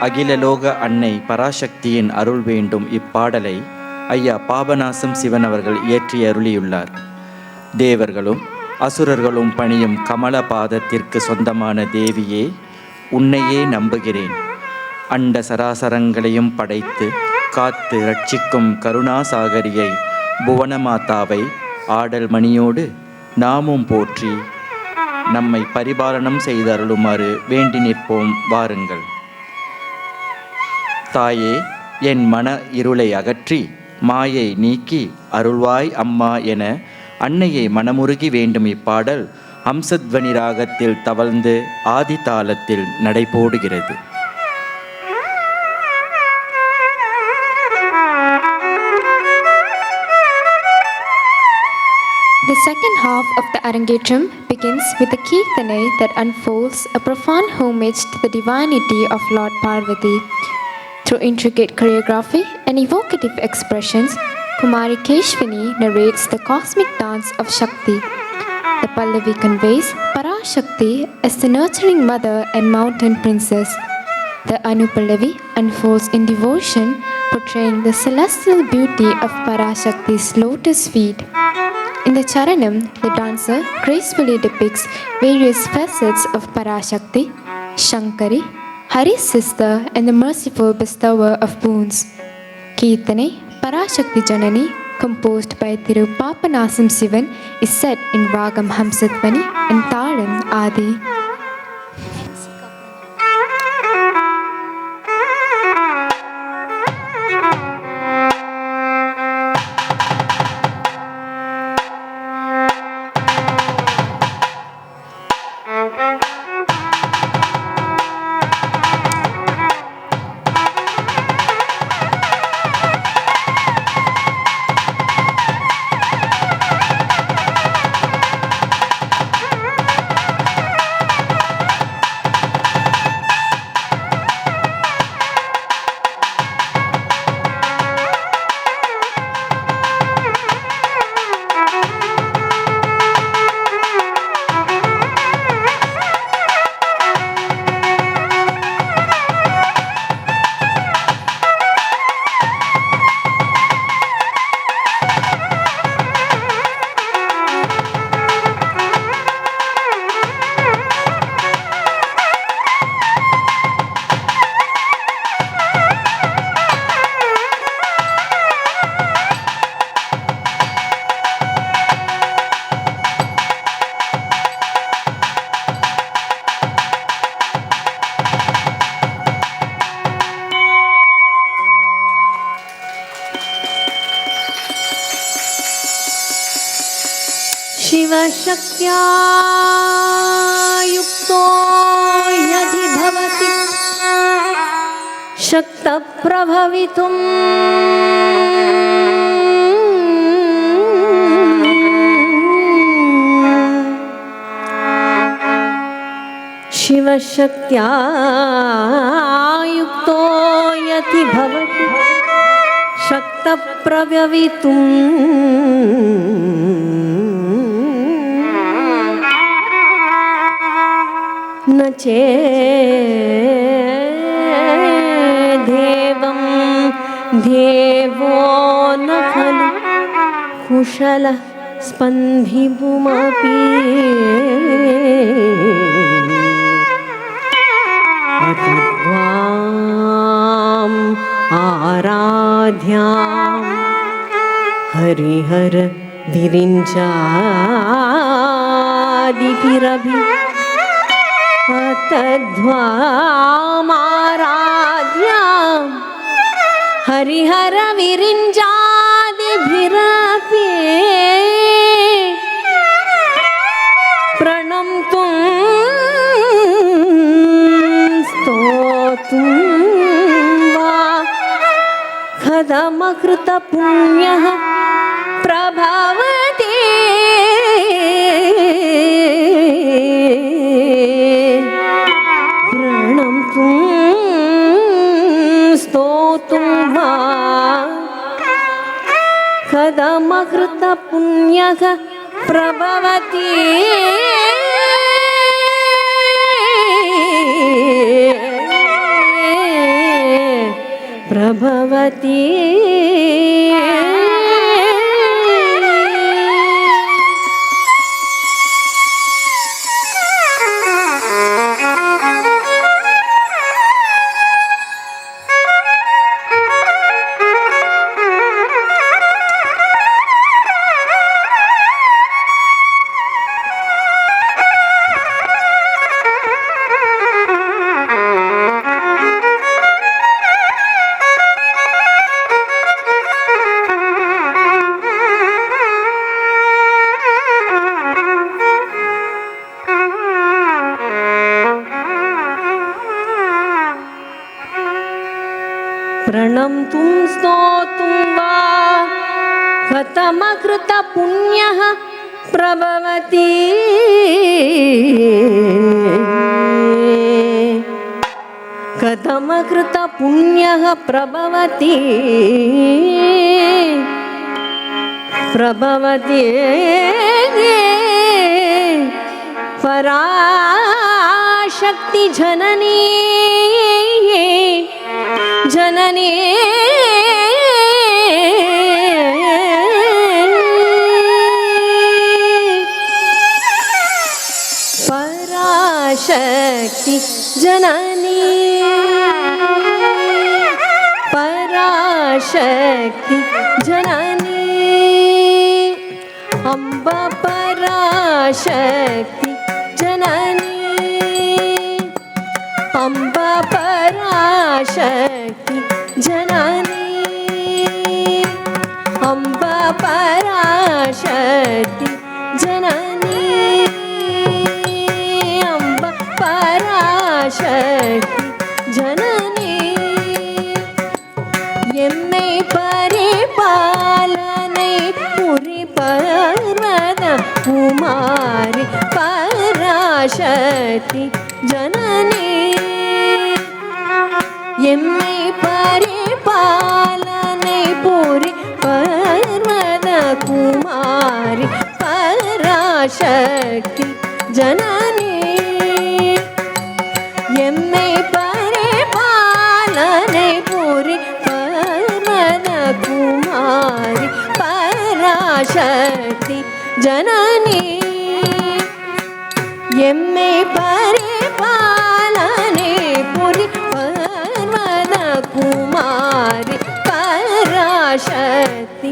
அகிலலோக அன்னை பராசக்தியின் அருள் வேண்டும் இப்பாடலை ஐயா பாபநாசம் சிவன் அவர்கள் இயற்றி அருளியுள்ளார். தேவர்களும் அசுரர்களும் பணியும் கமல பாதத்திற்கு சொந்தமான தேவியே, உன்னையே நம்புகிறேன். அண்ட சராசரங்களையும் படைத்து காத்து ரட்சிக்கும் கருணாசாகரியை புவனமாதாவை ஆடல் மணியோடு நாமும் போற்றி நம்மை பரிபாலனம் செய்தருளுமாறு வேண்டி நிற்போம். வாருங்கள். தாயே, என் மன இருளை அகற்றி மாயை நீக்கி அருள்வாய் அம்மா என அன்னையை மனமுருகி வேண்டும் இப்பாடல் ஹம்சத்வனி ராகத்தில் தவழ்ந்து ஆதி தாளத்தில் நடைபோடுகிறது. The second half of the Arangetram begins with a Kirtane that unfolds a profound homage to the divinity of Lord Parvati. Through intricate choreography and evocative expressions, Kumari Keshwini narrates the cosmic dance of Shakti. The Pallavi conveys Parashakti as the nurturing mother and mountain princess. The Anupallavi unfolds in devotion, portraying the celestial beauty of Parashakti's lotus feet. In the Charanam, the dancer gracefully depicts various facets of Parashakti, Shankari, Hari's sister and the merciful bestower of boons. Kirtane, Parashakti Janani, composed by Thiru Papanasam Sivan, is set in Ragam Hamsatvani and Taram Adi. शिवशक्त्या युक्तो यदि भवति शक्तप्रभवितुम् शिवशक्त्या युक्तो यदि भवति शक्तप्रभवितुम् न चेदेवं देवो न खलु कुशलः स्पन्दितुमपि अतद्वाम् आराध्यां हरिहर विरिञ्चादिभिरभि तद्वामाराध्यां हरिहर विरिञ्चादिभिरपि प्रणम्तुं स्तोतुं वा कथमकृतपुण्यः प्रभवति प्रणम्तुं स्तोतुं वा कथमकृतपुण्यः प्रभवति प्रभवति प्रणम्तुं स्तोतुं वा कथमकृतपुण्यः प्रभवति कथमकृतपुण्यः प्रभवति प्रभवति पराशक्ति जननी जननी पराशक्ति जननी पराशक्ति जननी अम्ब पराशक्ति जननी अम्ब पराशक्ति जननी अम्ब पराशक्ति जननी अम्ब पराशक्ति जननी एम्मै परिपालनै पुरि पर्वत कुमारी पराशक्ति जननी एम्मै परिपालनै पुरि पर्वत कुमारी पराशक्ति जननी एम्मै परिपालनै पुरि पर्वत कुमारी पराशक्ति जननी एम्मै परिपालनै पुरि पर्वत कुमारी पराशक्ति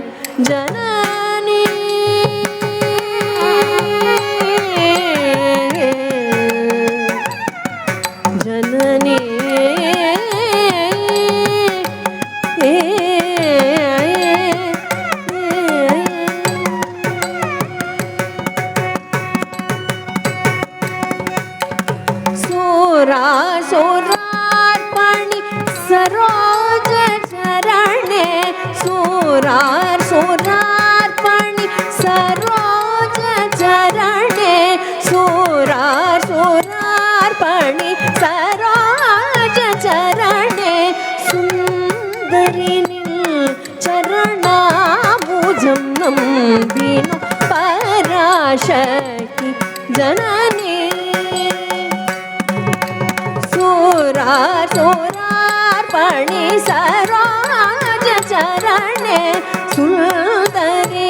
जननी जननी सरोज चरणे सुरार्पणि सरोज चरणे सुरार्पणि सरोज चरणे सुन्दरि चरणाम्बुजं नम्बिनु पराशक्ति जननी सुरार्पणि सरोज चरणे सुन्दरि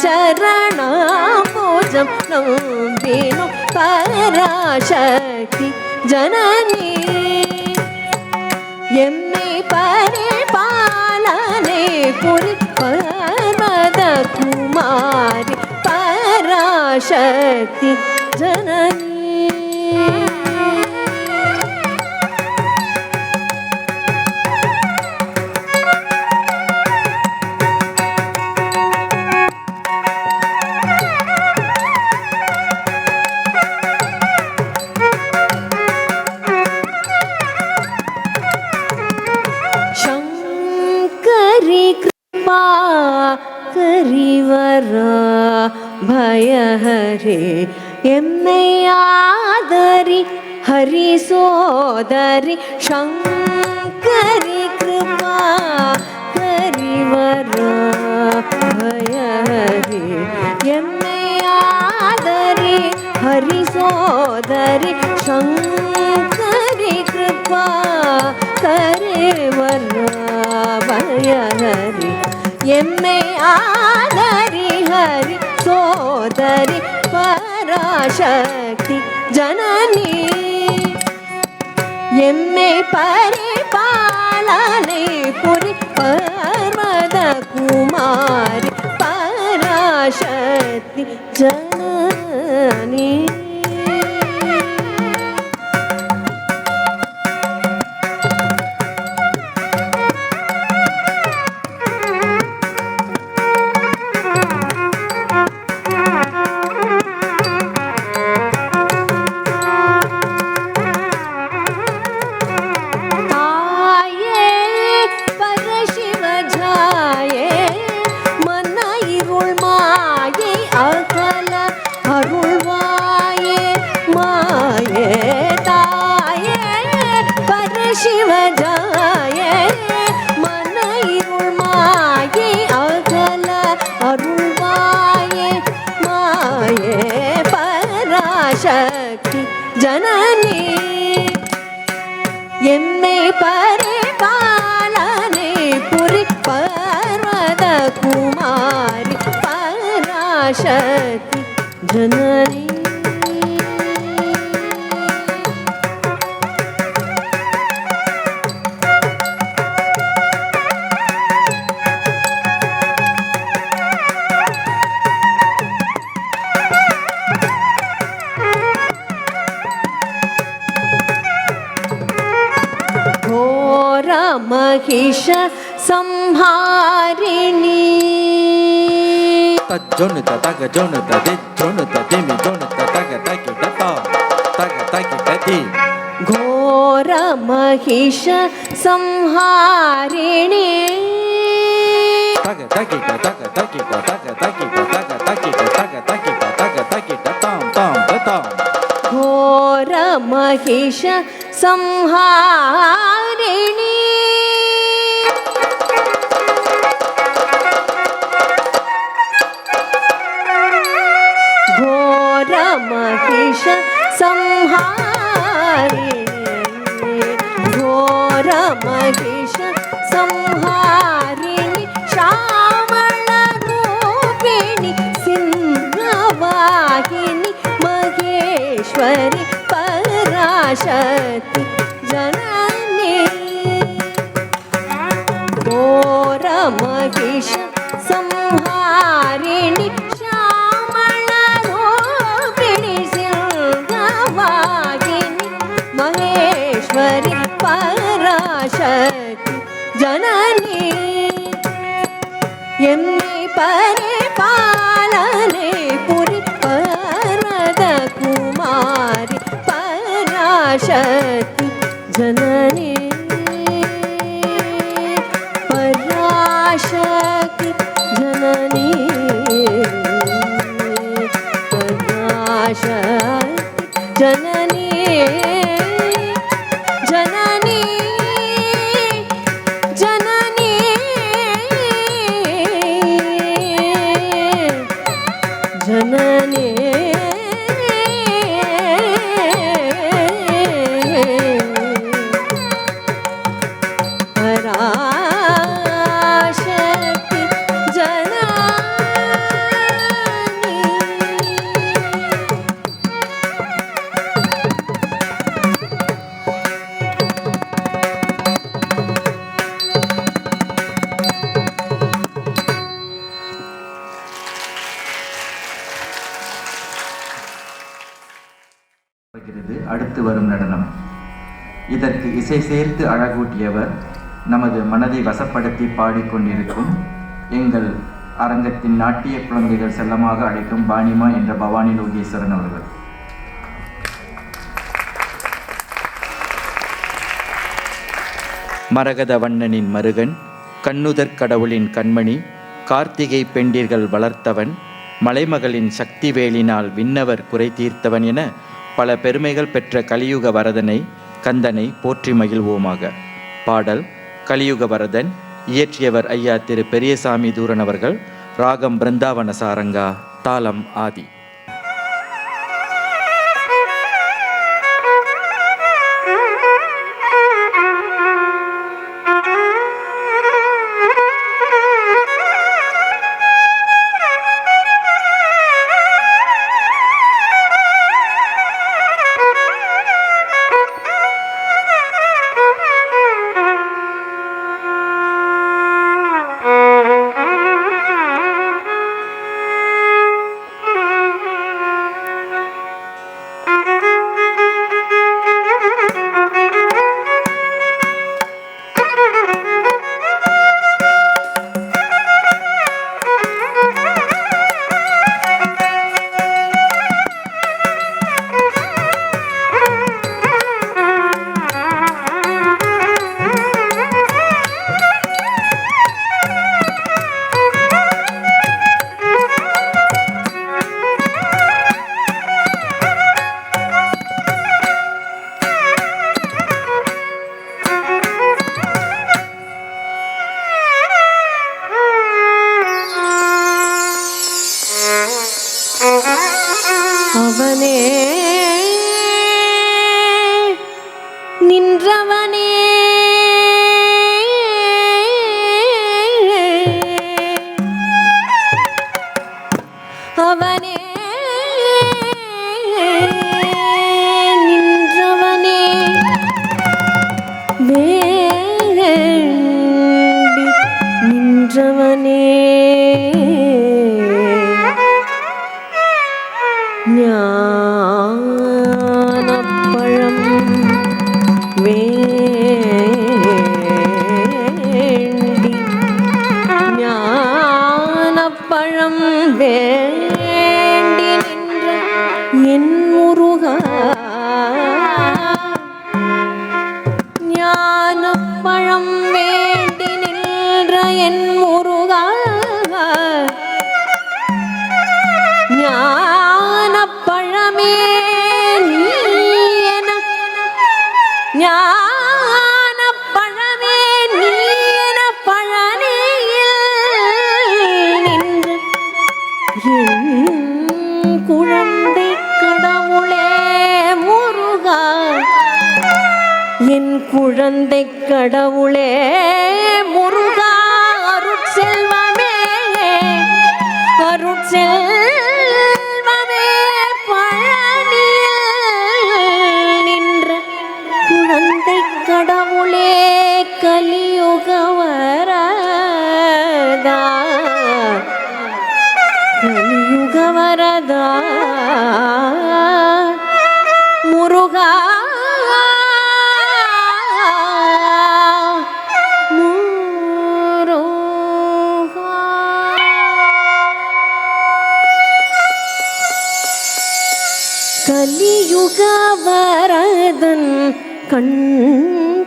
चरणाम्बुजं नम्बिनु पराशक्ति जननी ಎಮ್ಮೆ ಪರಿಪಾಲನೆ ಪುರಿ ಪರ್ವತ ಕುಮಾರಿ ಪರಾಶಕ್ತಿ ಜನನಿ ಕರಿವರ ಭಯ ಹರಿ ಎಮ್ಮೆಯಾದರಿ ಹರಿ ಸೋದರಿ ಶಂಕರಿ ಕೃಪಾ ಕರಿವರ ಭಯ ಹರಿ ಎಮ್ಮೆಯಾದರಿ ಹರಿ ಸೋದರಿ ಶಂಕರಿ ಕೃಪಾ ಕರಿವರ ಭಯ ಹರಿ ಎಮ್ಮೆ ಆದರಿ ಹರಿ ಸೋದರಿ ಪರಾಶಕ್ತಿ ಜನನಿ ಎಮ್ಮೆ ಪರಿಪಾಲನೆ ಪುರಿ ಪರ್ವತ ಕುಮಾರಿ ಪರಾಶಕ್ತಿ ಜನನಿ ಶಿವ ಜಾಯ ಮನ ಇರುಳ್ ಮಾಯೆ ಅಗಲ ಅರುಳ್ವಾಯೆ ಮಾಯೆ ಪರಾಶಕ್ತಿ ಜನನಿ ಎಮ್ಮೆ ಪರಿಪಾಲನೆ ಪುರಿ ಪರ್ವತ ಕುಮಾರಿ ಪರಾಶಕ್ತಿ ಜನನಿ महिष संहारिणी तज्जोन तग जोन तदे जोन तदिमि जोन तग तगि तता तग तगि तदि घोर महिष संहारिणी तग तगि तग तगि तग तगि तग तगि तग तगि तग तगि तताम ताम तताम घोर महिष संहारिणी घोर महिष संहारिणी घोर महिष संहारिणी श्रावण रूपिणी सिंहवाहिनी महेश्वरी पराशक्ति जननी घोर महिष संहारिणी श्यामल रूपिणी सिंहवाहिनी महेश्वरी पराशक्ति जननी ಎಮ್ಮೆ ಪರಿಪಾಲನೆ ಪುರಿ ಪರ್ವತ ಕುಮಾರಿ ಪರಾಶಕ್ತಿ ಜನನಿ இசை சேர்த்து அழகூட்டியவர், நமது மனதை வசப்படுத்தி பாடிக்கொண்டிருக்கும் எங்கள் அரங்கத்தின் நாட்டிய குழந்தைகள் செல்லமாக அழைக்கும் பாணிமா என்ற பவானி லோகேஸ்வரன் அவர்கள். மரகத வண்ணனின் மருகன், கண்ணுதற் கடவுளின் கண்மணி, கார்த்திகை பெண்டிர்கள் வளர்த்தவன், மலைமகளின் சக்தி வேலினால் விண்ணவர் குறை தீர்த்தவன் என பல பெருமைகள் பெற்ற கலியுக வரதனை கந்தனை போற்றி மகிழ்வோமாக. பாடல் கலியுக வரதன். இயற்றியவர் ஐயா திரு பெரியசாமி தூரன் அவர்கள். ராகம் பிருந்தாவன சாரங்கா. தாளம் ஆதி. அவனே நின்றவனே அவனே நின்றவனே வேண்டி நின்றவனே ஞானப்பழம் வேண்டி ஞானப்பழம் வேண்டி நின்ற என் முருகா, ஞானப்பழம் வேண்டி நின்ற என் முருகா, ஞானப்பழமே நீ என, ஞானப்பழமே நீ என பழனியில் நின்று என் குழந்தை கடவுளே முருகா, என் குழந்தை கடவுளே முருகா, அருட்செல்வமே அருட்செல்வமே பழனியில் நின்ற குழந்தை கடவுளே கலியுக வரதா, கலியுக வரதா முருகா, கலியுக வரதன் கண்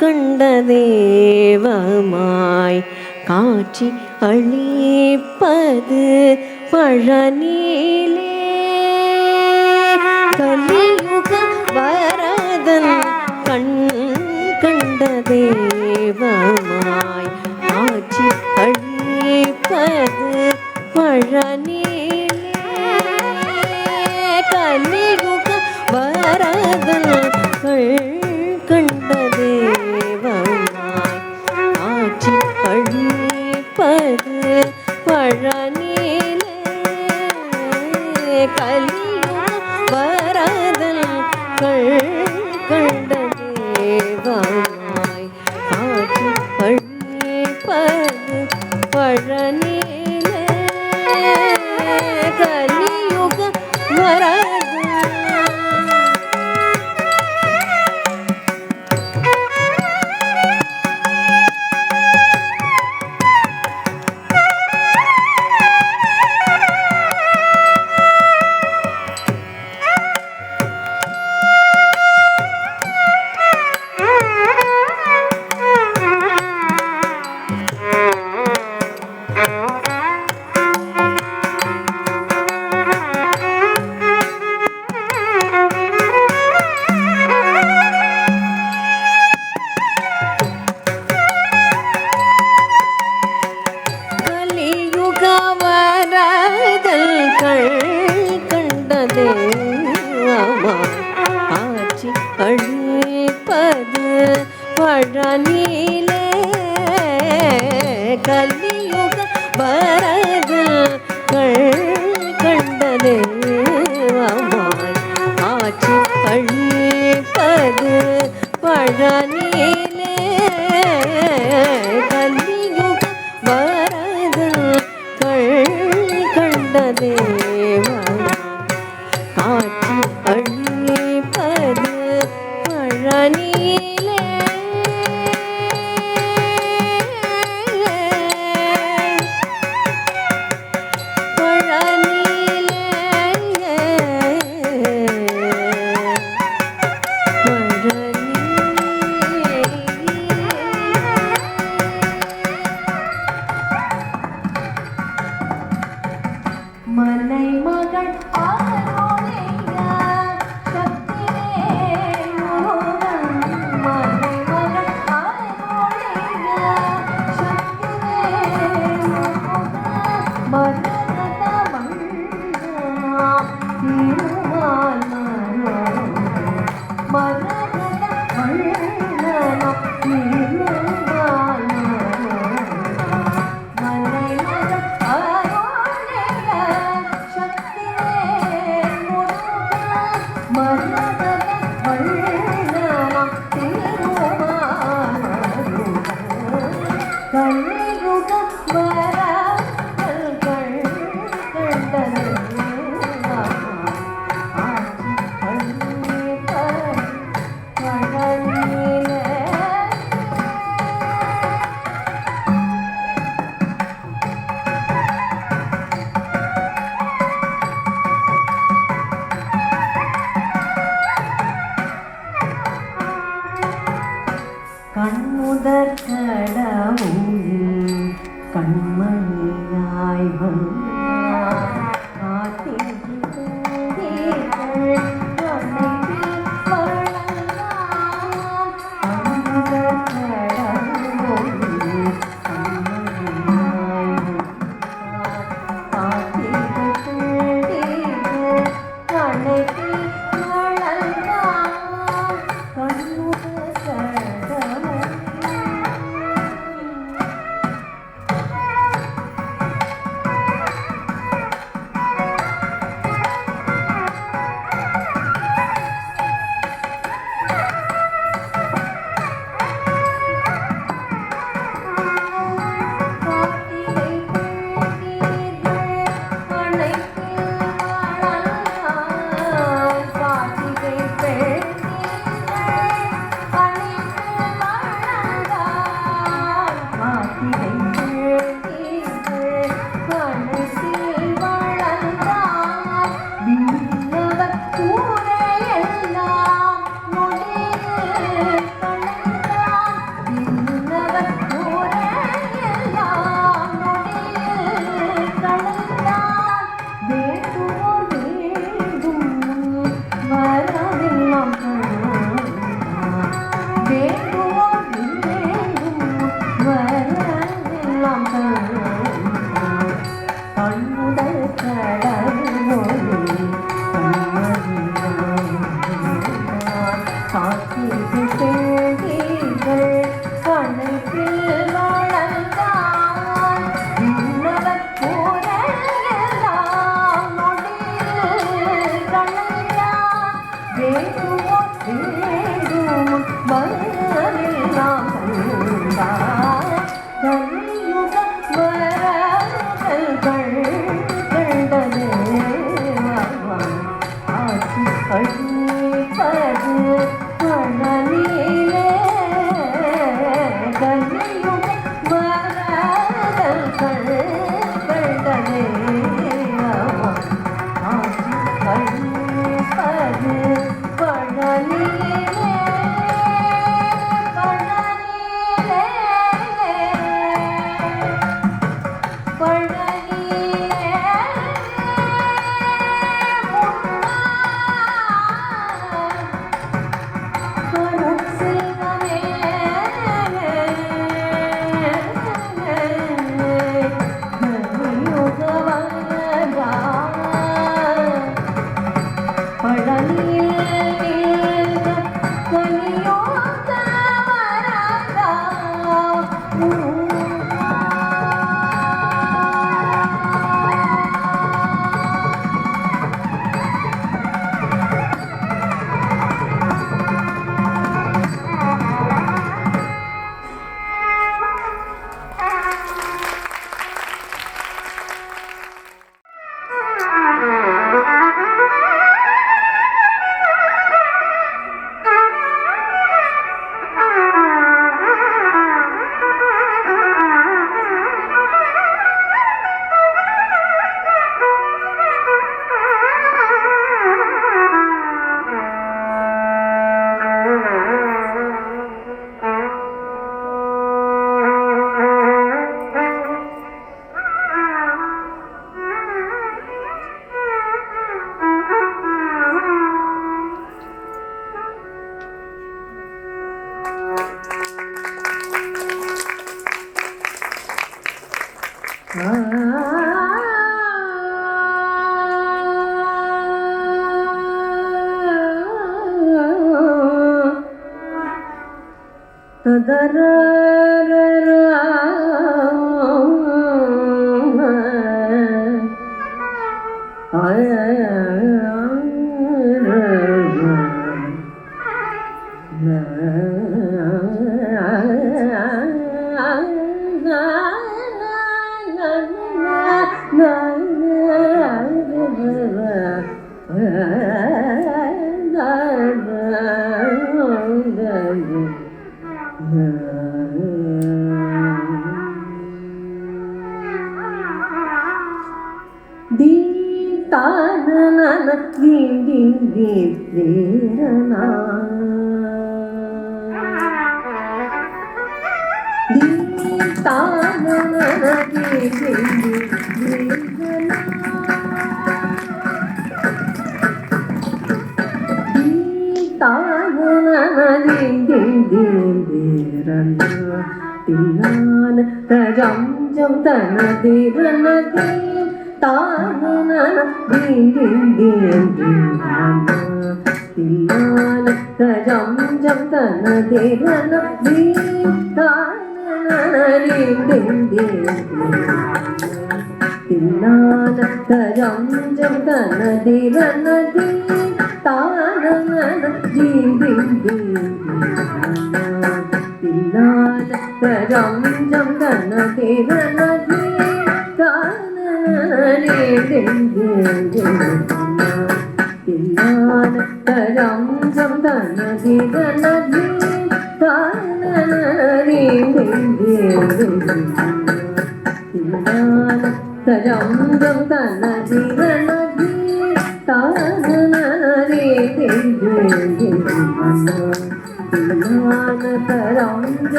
கண்ட தெய்வமாய் காட்சி அளிப்பது பழனியிலே. கலியுக வரதன் கண் கண்ட தெய்வமாய் காட்சி அளிப்பது பழனியிலே. கலியுக வரதன் கண்ட தெய்வமாய் ஆட்சி அளிப்பது பழனியிலே. கலியுக வரதன் கண்ட தெய்வமாய் ஆட்சி அளிப்பது பழனியிலே. கலியுக வரதன் கலியுக வரது கண்டதே ஆட்சி அழிப்பது பழனியிலே கலியுக வரது கண்டதே ஆட்சி அழிப்பது பழனியிலே மலை மகள் ஆரோளைய சக்தியே முருகன் மலை மகள் ஆரோளைய சக்தியே முருகன் மரகத வண்ணா திருமால் மரகத வண்ணா திருமால் மலை மகள் ஆரோளைய சக்தியே முருகன் மரகத வண்ணா திருமால் கலியுக வரங்கள் கண்டது ஆட்சி அழிப்பது பழனியிலே கண்முதற் கடவுளில் கண்மணியாய் வந்தார்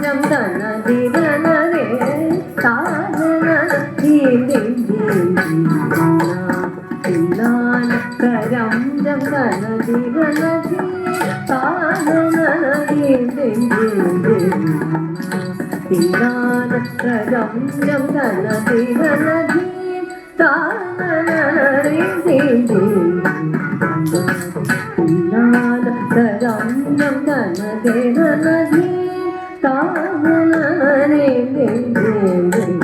jam dana di dana re ta dana dim dim dim tilana karam jam dana di dana di ta dana dim dim dim tilana karam jam dana di dana di ta dana dim dim dim tilana karam jam dana di dana di ta dana dim dim dim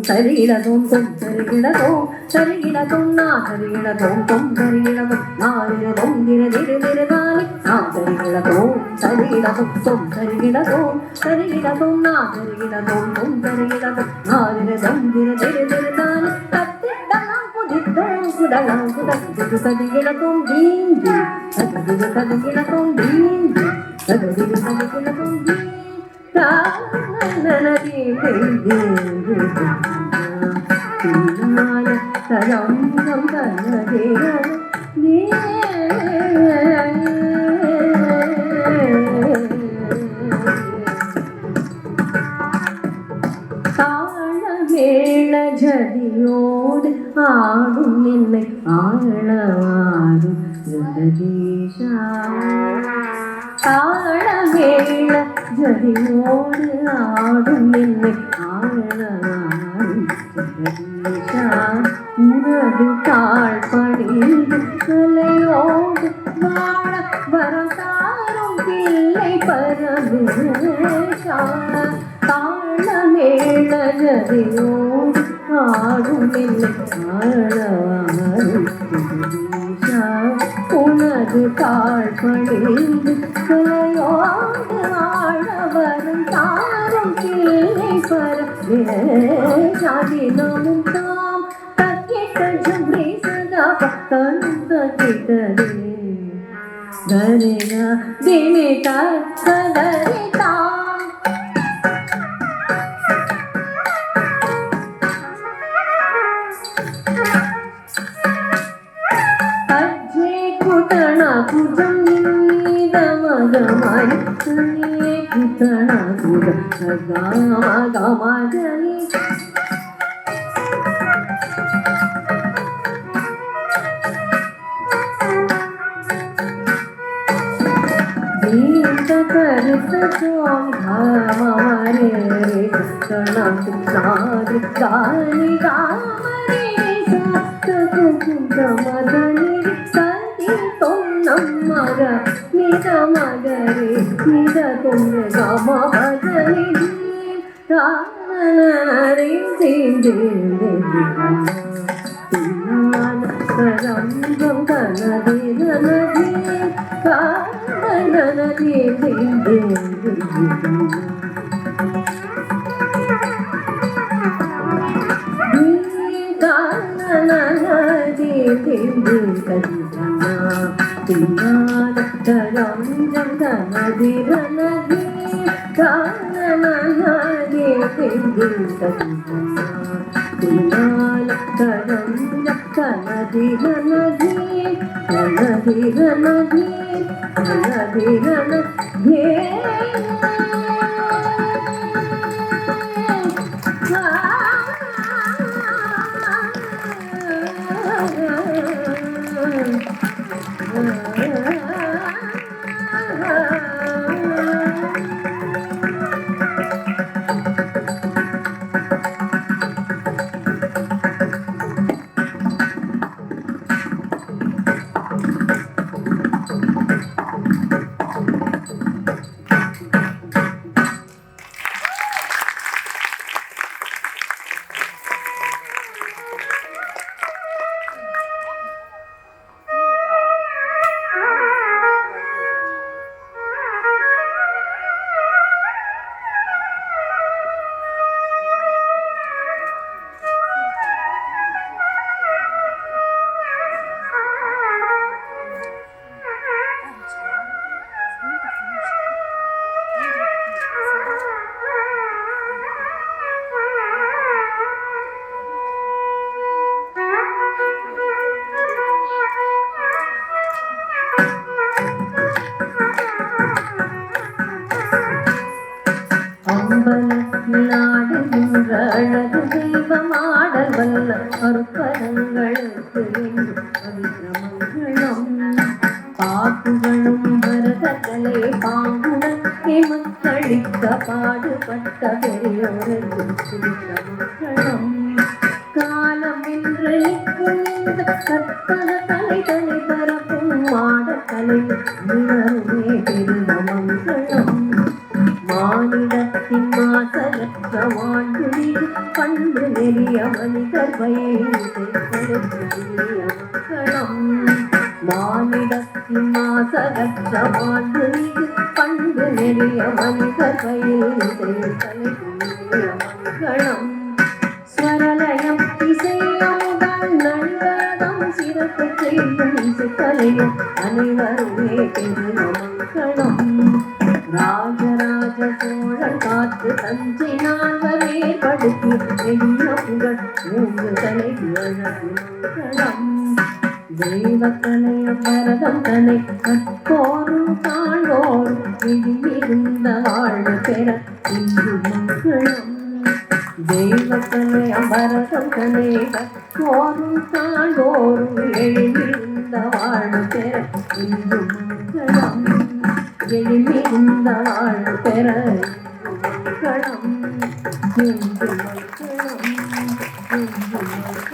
தரிகிடதோம் தொம் தரிகிடதோம் தரிகிடதோம் நா தரிகிடதோம் தொம் தரிகிடதோம் நாரிடதோம் திரு திரு திரு தானி நாதரிகிடதோம் சரிகிடதும் தொம் சரிகிடதோம் சரிகிடதோம் நாதரிகிடதோம் தொம் சரிகிடதும் நாதிரதம் திரதிரதிரதான தத்திடலாம் புதித்தம் குடலாம் குடல் சதிகிடதோம் தீந்தி சதிகிட சதிகிடதோம் தீந்தி சதிகிட சதிகிடதோம் தீ தானனதி தீந்தி தினான தரங்கம் கனதேன தாழவேள ஜதியோடு ஆடும் என்னை ஆளவாடும் ஜெகதீஷா தாழவேள ஜதியோடு ஆடும் என்னை ஆளவாடும் ஜெகதீஷா உனது தாழ் பணிந்து கலையோடு வாழ வரசாரும் பிள்ளை பரமேஷா தாழமேள ஜதியோடு ஆடும் என்னை ஆளவாடும் ஜெகதீஷா உனது தாழ் பணிந்து கலையோடு வாழ வரும் தாரும் பிள்ளை பரமேஷா தினமும் தாம் தக்கிட்ட ஜும்ரி சதா பத்தனும் தக்கிட்டதே தரிகா திமிதா சதரிதா அஜ்ஜே குதண குஜம் நீதமகமாய் அஜ்ஜே குதண குஜம் சகாமகமகனி கருத்தோம் காமரே கணம் சாரி காரி காமரே சத்துகுந்தமதனி சதி தொன்னம் மக நித மகரே நித தொன்ன காமபதனி தானனரி தீந்தேந்தேந்திகா தின்னான கரங்கம் கனதி நனதி காரணனதி தீந்தேந்திகா தானனதி தீந்தேந்திகா தின்னான கரங்கம் கனதி நனதி காரணனதி தீந்தேந்திகா தின்னான கரங்கம் கனதி நனதி நனதி நனதி நனதி நனதி நாடுகின்ற அழகு தெய்வமாடல் வல்ல அற்புதங்களுக்கு பவித்திரமங்களும் பாக்குகளும் பரதகலை பாங்குடன் மக்களிக்க பாடுபட்ட பெரியோருக்கு பவித்திரமங்களும் காலம் என்று இந்த கற்பன கலைகளை பரப்பும் மாடக்கலை உணர்வே பெருமங்களும் மானிடத்தின் மாசலற்ற வாழ்வில் பண்பு நெறிய மனிதர் மக்களும் மானிடத்தின் மாசகற்ற மாண்டு இது பண்பு நெறிய மனிதர் பயில் கலை மங்களம் ஸ்வரலயம் இசையமுதல் நல்வதம் சிறப்பு செய்யும் இசைக்கலையும் அனைவருமே பெரிய மங்களம் ராஜராஜ சோழன் காத்து தஞ்சை நால்வர் ஏற்படுத்தி எளிய புகழ் மூன்று தலை மங்களம் தெய்வக்கலையம் பரதம் தலை கற்போரும் காணோரும் மிகுந்த வாழ்வு பெற இன்று மங்களம் தெய்வக்கலையம் பரதம் தலை கற்போரும் காணோரும் எழுந்த வாழ்வு பெற இன்று மங்களம் எழுந்த வாழ்வு பெற மங்களம் இன்று மங்களம் இன்று மங்களம்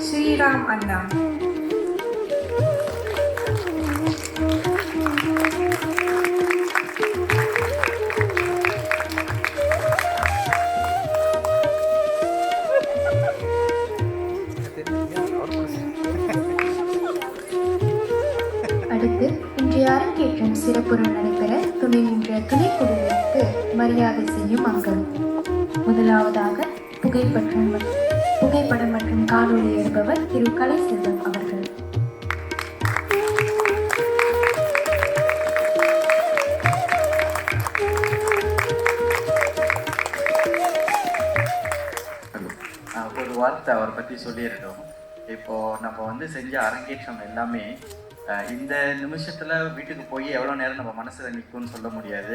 ஸ்ரீராம் அண்ணா. அடுத்து இன்றைய அரங்கேற்றம் சிறப்புடன் நடைபெற துணை நின்ற துணைக்குழுவிற்கு மரியாதை செய்யும் அங்கம். முதலாவதாக புகைப்படம் மற்றும் காணொலி எடுப்பவர் திரு கலைசெல்வம் அவர்கள். ஒரு வார்த்தை அவரை பற்றி சொல்லியிருக்கோம். இப்போது நம்ம செஞ்ச அரங்கேற்றம் எல்லாமே இந்த நிமிஷத்தில் வீட்டுக்கு போய் எவ்வளோ நேரம் நம்ம மனசில் நிற்கும்னு சொல்ல முடியாது.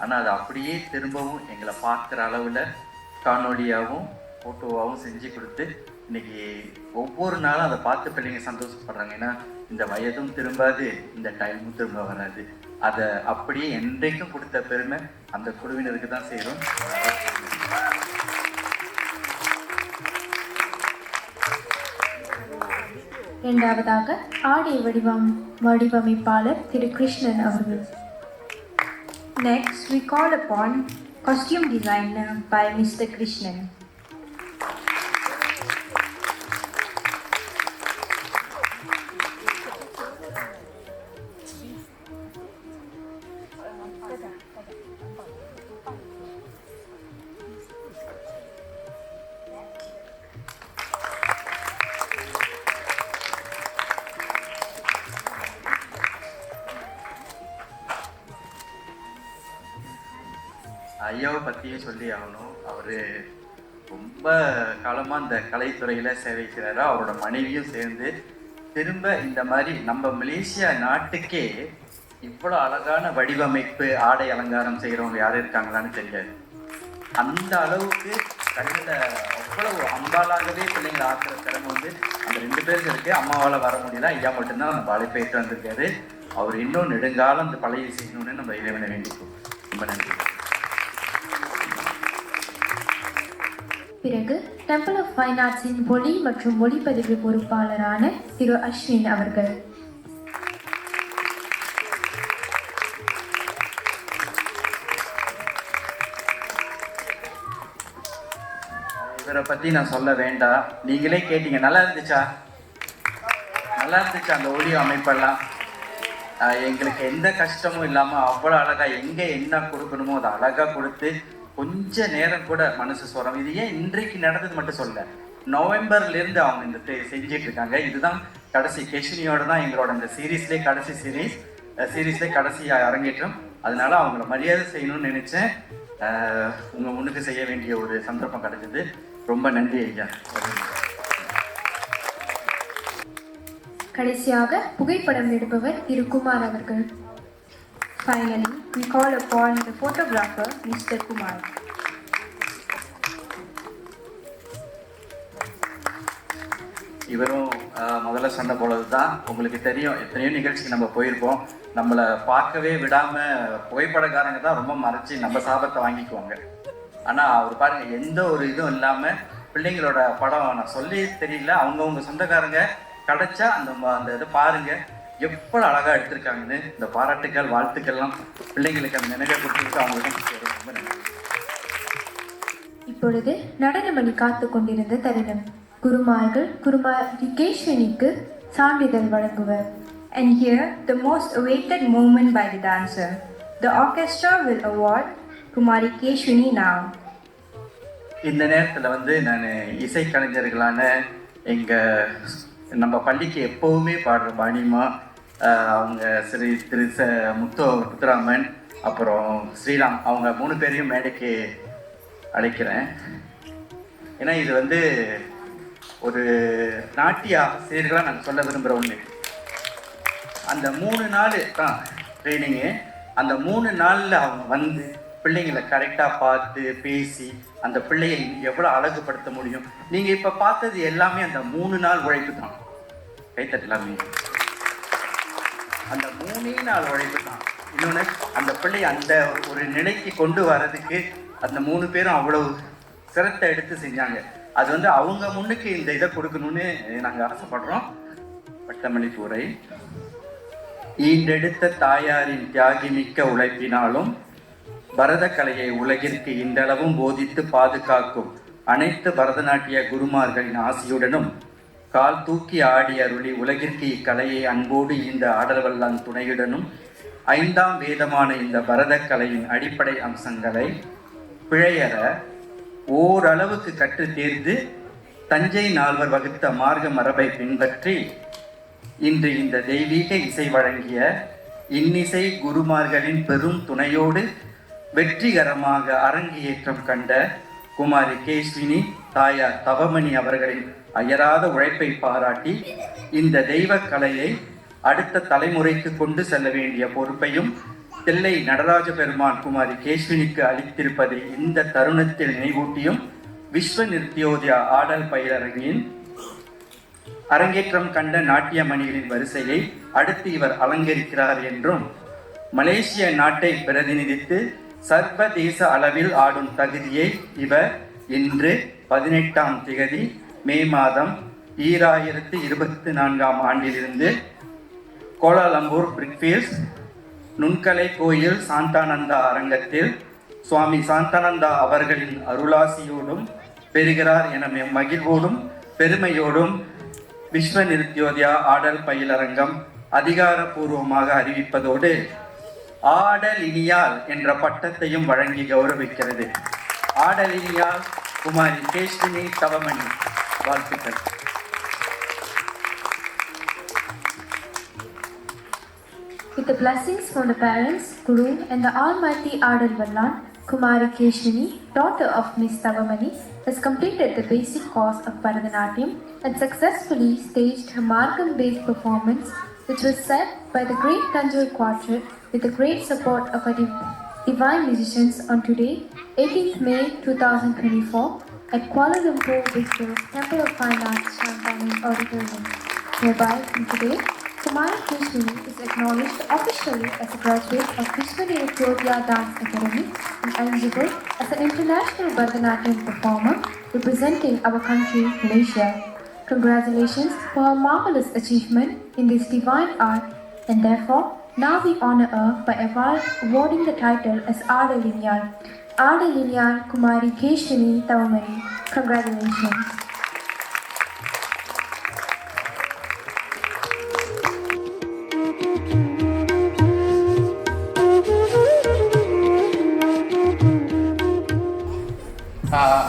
ஆனால் அது அப்படியே திரும்பவும் எங்களை பார்க்குற அளவில் காணொலியாகவும் ஃபோட்டோவாகவும் செஞ்சு கொடுத்து இன்றைக்கி ஒவ்வொரு நாளும் அதை பார்த்து பிள்ளைங்க சந்தோஷப்படுறாங்க. ஏன்னா இந்த வயதும் திரும்பாது, இந்த டைமும் திரும்ப வராது. அதை அப்படியே என்றைக்கும் கொடுத்த பெருமை அந்த குழுவினருக்கு தான் செய்கிறோம். இரண்டாவதாக ஆடிய வடிவமைப்பாளர் திரு கிருஷ்ணன் அவர்கள். Next, we call upon costume designer by Mr. Krishnan. ஐயாவை பற்றியும் சொல்லி ஆகணும். அவர் ரொம்ப காலமாக இந்த கலைத்துறையில் சேவை செய்கிறாரு. அவரோட மனைவியும் சேர்ந்து திரும்ப இந்த மாதிரி நம்ம மலேசியா நாட்டுக்கே இவ்வளோ அழகான வடிவமைப்பு ஆடை அலங்காரம் செய்கிறவங்க யாரும் இருக்காங்களான்னு தெரியாது. அந்த அளவுக்கு கண்ணில் அவ்வளவு அம்பாலாகவே பிள்ளைங்களை ஆக்குற திறமை வந்து அந்த 2 பேருக்கு இருக்குது. அம்மாவால் வர முடியல, ஐயா மட்டும்தான் நம்ம அழைப்பேற்று வந்திருக்காரு. அவர் இன்னும் நெடுங்காலம் அந்த பழைய செய்யணும்னு நம்ம இறைவனை வேண்டிப்போம். ரொம்ப நன்றி. பிறகு டெம்பிள் ஆஃப் ஃபைன் ஆர்ட்ஸின் ஒளி மற்றும் ஒளிப்பதிவு பொறுப்பாளரான திரு அஸ்வின் அவர்கள். இவரை பற்றி நான் சொல்ல வேண்டாம், நீங்களே கேட்டீங்க. நல்லா இருந்துச்சா? நல்லா இருந்துச்சா அந்த ஒளி அமைப்பெல்லாம்? எங்களுக்கு எந்த கஷ்டமும் இல்லாமல் அவ்வளோ அழகாக எங்கே என்ன கொடுக்கணுமோ அதை அழகாக கொடுத்து கொஞ்ச நேரம் கூட மனசு சொரம். இது ஏன் இன்றைக்கு நடந்தது மட்டும் சொல்ல, நவம்பர்லேருந்து அவங்க இந்த செஞ்சிட்டு இருக்காங்க. இதுதான் கடைசி கேஷ்னியோட தான் எங்களோட இந்த சீரீஸ்லேயே கடைசி சீரீஸ்லேயே கடைசி அரங்கேற்றம். அதனால அவங்கள மரியாதை செய்யணும்னு நினைச்சேன். உங்கள் முன்னுக்கு செய்ய வேண்டிய ஒரு சந்தர்ப்பம் கிடைச்சது. ரொம்ப நன்றி ஐயா. கடைசியாக புகைப்படம் எடுப்பவர் திரு குமார் அவர்கள். Finally, we call upon the photographer, Mr. Kumar. இவரும் முதல்ல சொன்ன போலது தான். உங்களுக்கு தெரியும், எத்தனையோ நிகழ்ச்சிக்கு நம்ம போயிருப்போம். நம்மளை பார்க்கவே விடாமல் புகைப்படக்காரங்க தான் ரொம்ப மறைச்சி நம்ம சாபத்தை வாங்கிக்குவாங்க. ஆனால் அவர் பாருங்கள், எந்த ஒரு இதுவும் இல்லாமல் பிள்ளைங்களோட படம் நான் சொல்லி தெரியல, அவங்கவுங்க சொந்தக்காரங்க கிடைச்சா அந்த இதை பாருங்கள் எவ்வளோ அழகாக எடுத்திருக்காங்கன்னு. இந்த பாராட்டுக்கள் வாழ்த்துக்கள்லாம் பிள்ளைங்களுக்கு அந்த நினைவை கொடுத்துருக்கு. அவங்களுக்கு ரொம்ப நன்றி. இப்பொழுது நடனமணி காத்து கொண்டிருந்த தருணம். குருமார்கள் குருமாரி கேஷ்வனிக்கு சான்றிதழ் வழங்குவர். And here, the most awaited moment by the dancer. The orchestra will award Kumari Keshwini now. இந்த நேரத்தில் வந்து நான் இசைக்கலைஞர்களான நம்ம பள்ளிக்கு எப்போவுமே பாடுற பாணிமா, அவங்க திரு முத்துராமன், அப்புறம் ஸ்ரீராம், அவங்க 3 பேரையும் மேடைக்கு அழைக்கிறேன். ஏன்னா இது வந்து ஒரு நாட்டிய ஆசிரியர்களாக நான் சொல்ல விரும்புகிற ஒன்று. அந்த 3 நாள் தான் ட்ரைனிங்கு. அந்த 3 நாளில் அவங்க வந்து பிள்ளைங்களை கரெக்டாக பார்த்து பேசி அந்த பிள்ளையை எவ்வளோ அழகுபடுத்த முடியும். நீங்கள் இப்போ பார்த்தது எல்லாமே அந்த 3 நாள் உழைப்பு தான். கைத்தட்டலாமே, அந்த 3 நாள் உழைப்பு தான். இன்னொன்று, அந்த பிள்ளையை அந்த ஒரு நிலைக்கு கொண்டு வர்றதுக்கு அந்த 3 பேரும் அவ்வளவு சிரத்தை எடுத்து செஞ்சாங்க. அது வந்து அவங்க முன்னுக்கு இந்த இதை கொடுக்கணும்னு நாங்கள் ஆசைப்படுறோம். பட்டமளிப்பு உரை. ஈண்டெடுத்த தாயாரின் தியாகி மிக்க உழைப்பினாலும் பரத கலையை உலகிற்கு இன்றளவும் போதித்து பாதுகாக்கும் அனைத்து பரதநாட்டிய குருமார்களின் ஆசியுடனும் கால் தூக்கி ஆடி அருளி உலகிற்கு இக்கலையை அன்போடு இந்த ஆடல்வல்லான் துணையுடனும் 5ஆம் வேதமான இந்த பரத கலையின் அடிப்படை அம்சங்களை பிழையற ஓரளவுக்கு கற்று தேர்ந்து தஞ்சை நால்வர் வகுத்த மார்க்க மரபை பின்பற்றி இன்று இந்த தெய்வீக இசை வழங்கிய இன்னிசை குருமார்களின் பெரும் துணையோடு வெற்றிகரமாக அரங்கேற்றம் கண்ட குமாரி கேஷ்வினி தாயார் தவமணி அவர்களின் அயராத உழைப்பை பாராட்டி இந்த தெய்வ கலையை அடுத்த தலைமுறைக்கு கொண்டு செல்ல வேண்டிய பொறுப்பையும் தில்லை நடராஜ பெருமான் குமாரி கேஷ்வினிக்கு அளித்திருப்பதை இந்த தருணத்தில் நினைவூட்டியும் விஸ்வ நிருத்தியோதயா ஆடல் பயிலரங்கின் அரங்கேற்றம் கண்ட நாட்டிய மணிகளின் வரிசையை அடுத்து இவர் அலங்கரிக்கிறார் என்றும் மலேசிய நாட்டை பிரதிநிதித்து சர்வதேச அளவில் ஆடும் தகுதியை இவர் இன்று 18ஆம் திகதி மே மாதம் 2024ஆம் ஆண்டிலிருந்து கோலாலம்பூர் பிரிக்ஃபீல்ட்ஸ் நுண்கலை கோயில் சாந்தானந்தா அரங்கத்தில் சுவாமி சாந்தானந்தா அவர்களின் அருளாசியோடும் பெறுகிறார் என மகிழ்வோடும் பெருமையோடும் விஸ்வ நிருத்யோதயா ஆடல் பயிலரங்கம் அதிகாரப்பூர்வமாக அறிவிப்பதோடு ஆடலினியால் என்ற பட்டத்தையும் வழங்கி கௌரவிக்கிறது. ஆடலினியால் குமாரி கேஷ்வினி தவமணி. வாழ்த்துக்கள். With the blessings from the parents, Guru and the Almighty Adal Vallan, Kumari Keshwini, daughter of Miss Tavamani, has completed the basic course of Bharatanatyam and successfully staged her Margam-based performance, which was set by the great Tanjore Quartet with the great support of our divine musicians on today, 18th May 2024, at Kuala Lumpur Bistro Temple of Fine Arts, Champagne Auditorium. Hereby, from today, Kumari Keshwini is acknowledged officially as a graduate of Vishwa Nirutyodaya Dance Academy and eligible as an international Bharatanatyam performer representing our country, Malaysia. Congratulations for her marvelous achievement in this divine art, and therefore, now we honor her by awarding the title as Adalinyal. Adalinyal Kumari Keshwini Tavamani. Congratulations.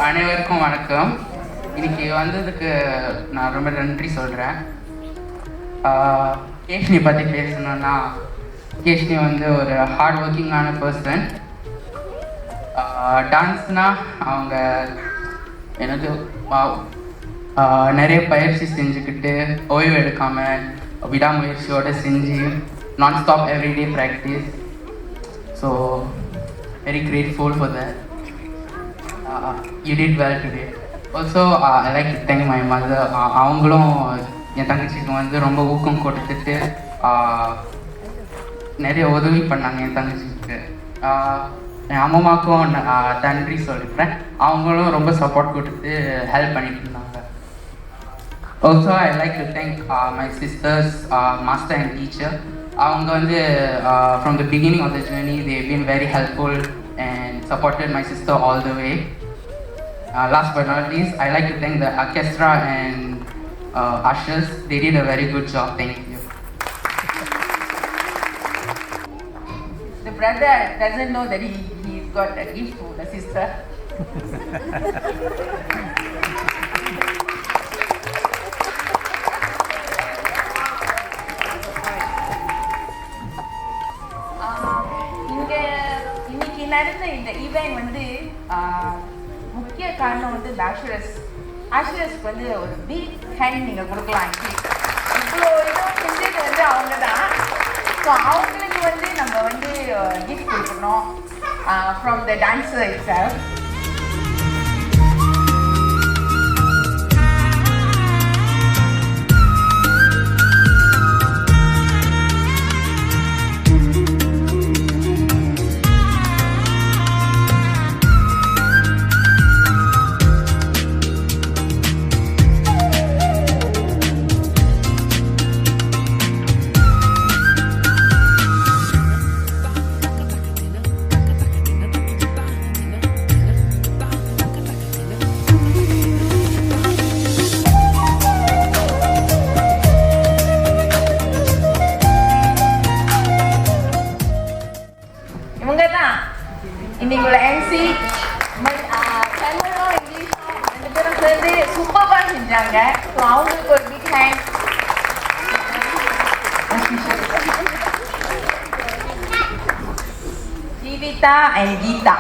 அனைவருக்கும் வணக்கம். இன்னைக்கு வந்ததுக்கு நான் ரொம்ப நன்றி சொல்கிறேன். கேஷ்னி பற்றி பேசணுன்னா, கேஷ்னி வந்து ஒரு ஹார்ட் ஒர்க்கிங்கான பர்சன். டான்ஸ்னால் அவங்க எனக்கு நிறைய பயிற்சி செஞ்சுக்கிட்டு ஓய்வு எடுக்காமல் விடாமுயற்சியோடு செஞ்சு நான் stop everyday practice. So very grateful for that. You did well today. Also, I like to thank my mother. அவங்களும் என் தங்கச்சிக்கு வந்து ரொம்ப ஊக்கம் கொடுத்துட்டு நிறைய உதவி பண்ணாங்க என் தங்கச்சிக்கு. என் அம்மாவுக்கும் நன்றி சொல்லிக்கிறேன். அவங்களும் ரொம்ப சப்போர்ட் கொடுத்து ஹெல்ப் பண்ணிட்டு இருந்தாங்க. Also, I like to thank my sisters, master and teacher. அவங்க வந்து from the beginning of the journey, they've been very helpful and supported my sister all the way. Last but not least, I like to thank the orchestra and ushers. They did a very good job. Thank you. The brother doesn't know that he's got a gift for the sister. இன்னைக்கு நடந்த இந்த ஈவெண்ட் வந்து முக்கிய காரணம் வந்து ஆஷரஸ்க்கு வந்து ஒரு பிக் ஹேண்ட் நீங்கள் கொடுக்கலாம். இவ்வளோ இதுவும் செஞ்சது வந்து அவங்க தான். ஸோ அவங்களுக்கு வந்து நம்ம வந்து கிஃப்ட் கொடுக்கணும் ஃப்ரம் த டான்ஸர் இட்செல்ஃப். இன்னைக்கு உள்ள எம்சி தமிழும் இங்கிலீஷும் ரெண்டு பேரும் சேர்ந்து சூப்பராக செஞ்சாங்க. ஸோ அவங்களுக்கு ஒரு big hand. Jeevitha and Geetha.